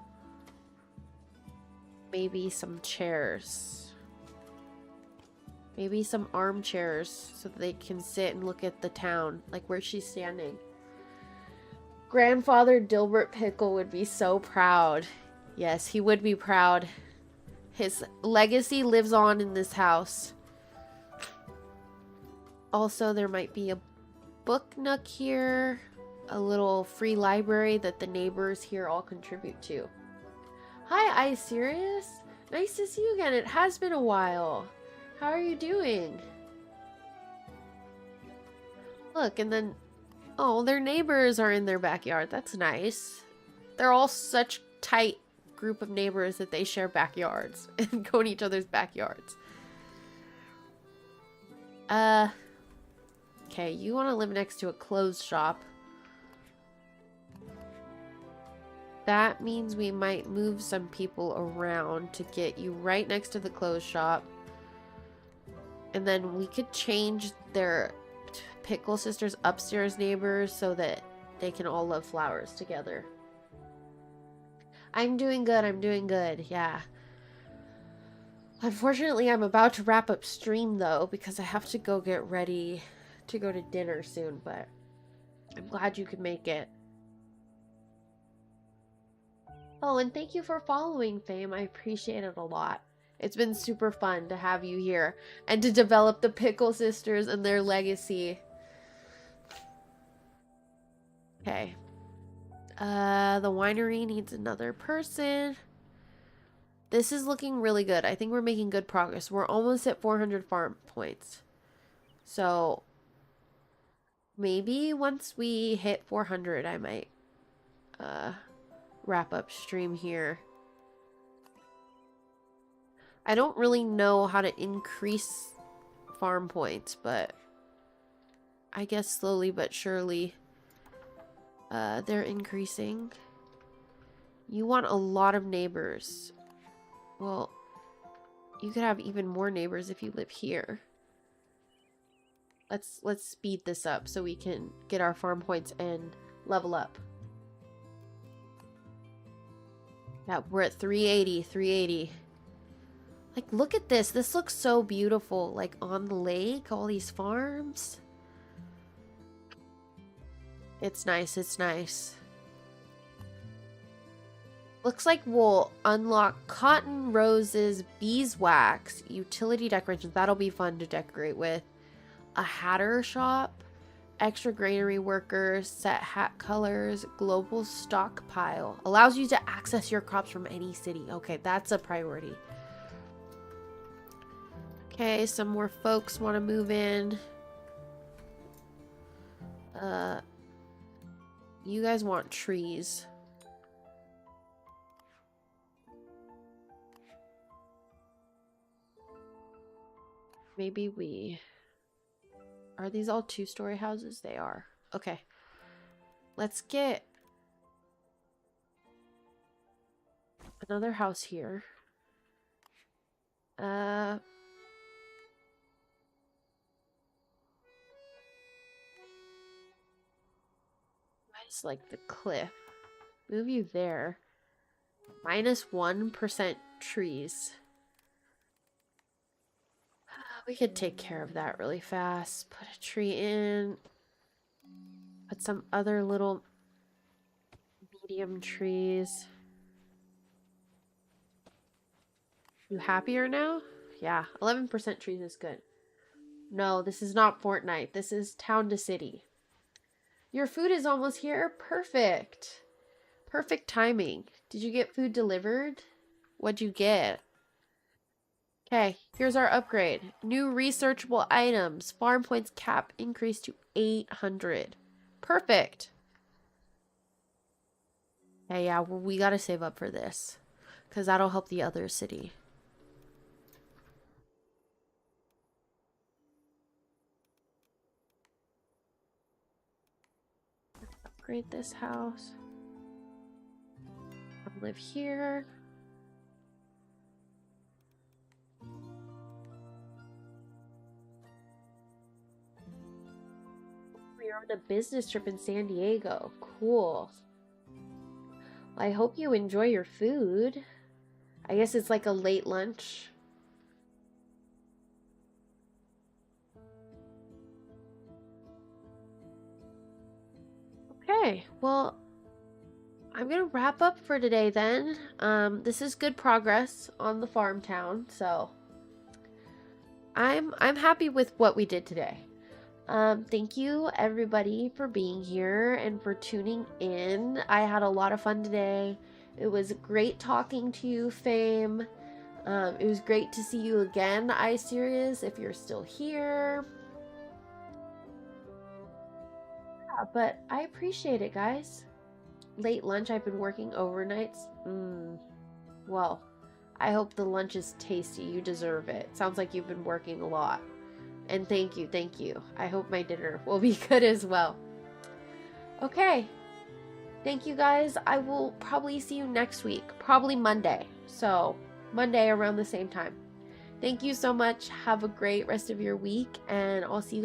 Maybe some chairs. Maybe some armchairs so that they can sit and look at the town, like where she's standing. Grandfather Dilbert Pickle would be so proud. Yes, he would be proud. His legacy lives on in this house. Also, there might be a book nook here. A little free library that the neighbors here all contribute to. Hi, iSirius. Nice to see you again. It has been a while. How are you doing? Look, and then... oh, their neighbors are in their backyard. That's nice. They're all such tight group of neighbors that they share backyards and go in each other's backyards. Okay, you want to live next to a clothes shop. That means we might move some people around to get you right next to the clothes shop. And then we could change their Pickle Sisters upstairs neighbors so that they can all love flowers together. I'm doing good, I'm doing good, yeah. Unfortunately, I'm about to wrap up stream though, because I have to go get ready to go to dinner soon, but I'm glad you could make it. Oh, and thank you for following, Fame. I appreciate it a lot. It's been super fun to have you here and to develop the Pickle Sisters and their legacy. Okay. The winery needs another person. This is looking really good. I think we're making good progress. We're almost at 400 farm points. So maybe once we hit 400, I might wrap up stream here. I don't really know how to increase farm points, but I guess slowly but surely they're increasing. You want a lot of neighbors. Well, you could have even more neighbors if you live here. Let's speed this up so we can get our farm points and level up. Yeah, we're at 380. Like, look at this. This looks so beautiful. Like, on the lake, all these farms. It's nice, it's nice. Looks like we'll unlock cotton roses, beeswax, utility decorations. That'll be fun to decorate with. A hatter shop, extra granary workers, set hat colors, global stockpile. Allows you to access your crops from any city. Okay, that's a priority. Okay, some more folks want to move in. You guys want trees. Maybe we... Are these all two-story houses? They are. Okay. Let's get another house here. I just like the cliff. Move you there. Minus 1% trees. We could take care of that really fast. Put a tree in. Put some other little medium trees. You happier now? Yeah, 11% trees is good. No, this is not Fortnite. This is town to city. Your food is almost here. Perfect. Perfect timing. Did you get food delivered? What'd you get? Okay, here's our upgrade. New researchable items. Farm points cap increased to 800. Perfect. Okay, yeah, well, we gotta save up for this. Because that'll help the other city. Upgrade this house. I'll live here. We're on a business trip in San Diego. Cool. I hope you enjoy your food. I guess it's like a late lunch. Okay, well, I'm gonna wrap up for today then. This is good progress on the farm town, so I'm happy with what we did today. Thank you everybody for being here and for tuning in. I had a lot of fun today. It was great talking to you, Fame. It was great to see you again, iSerious, if you're still here. Yeah, but I appreciate it, guys. Late lunch, I've been working overnights. Well, I hope the lunch is tasty. You deserve it. Sounds like you've been working a lot. And thank you, thank you. I hope my dinner will be good as well. Okay. Thank you guys. I will probably see you next week. Probably Monday. So, Monday around the same time. Thank you so much. Have a great rest of your week, and I'll see you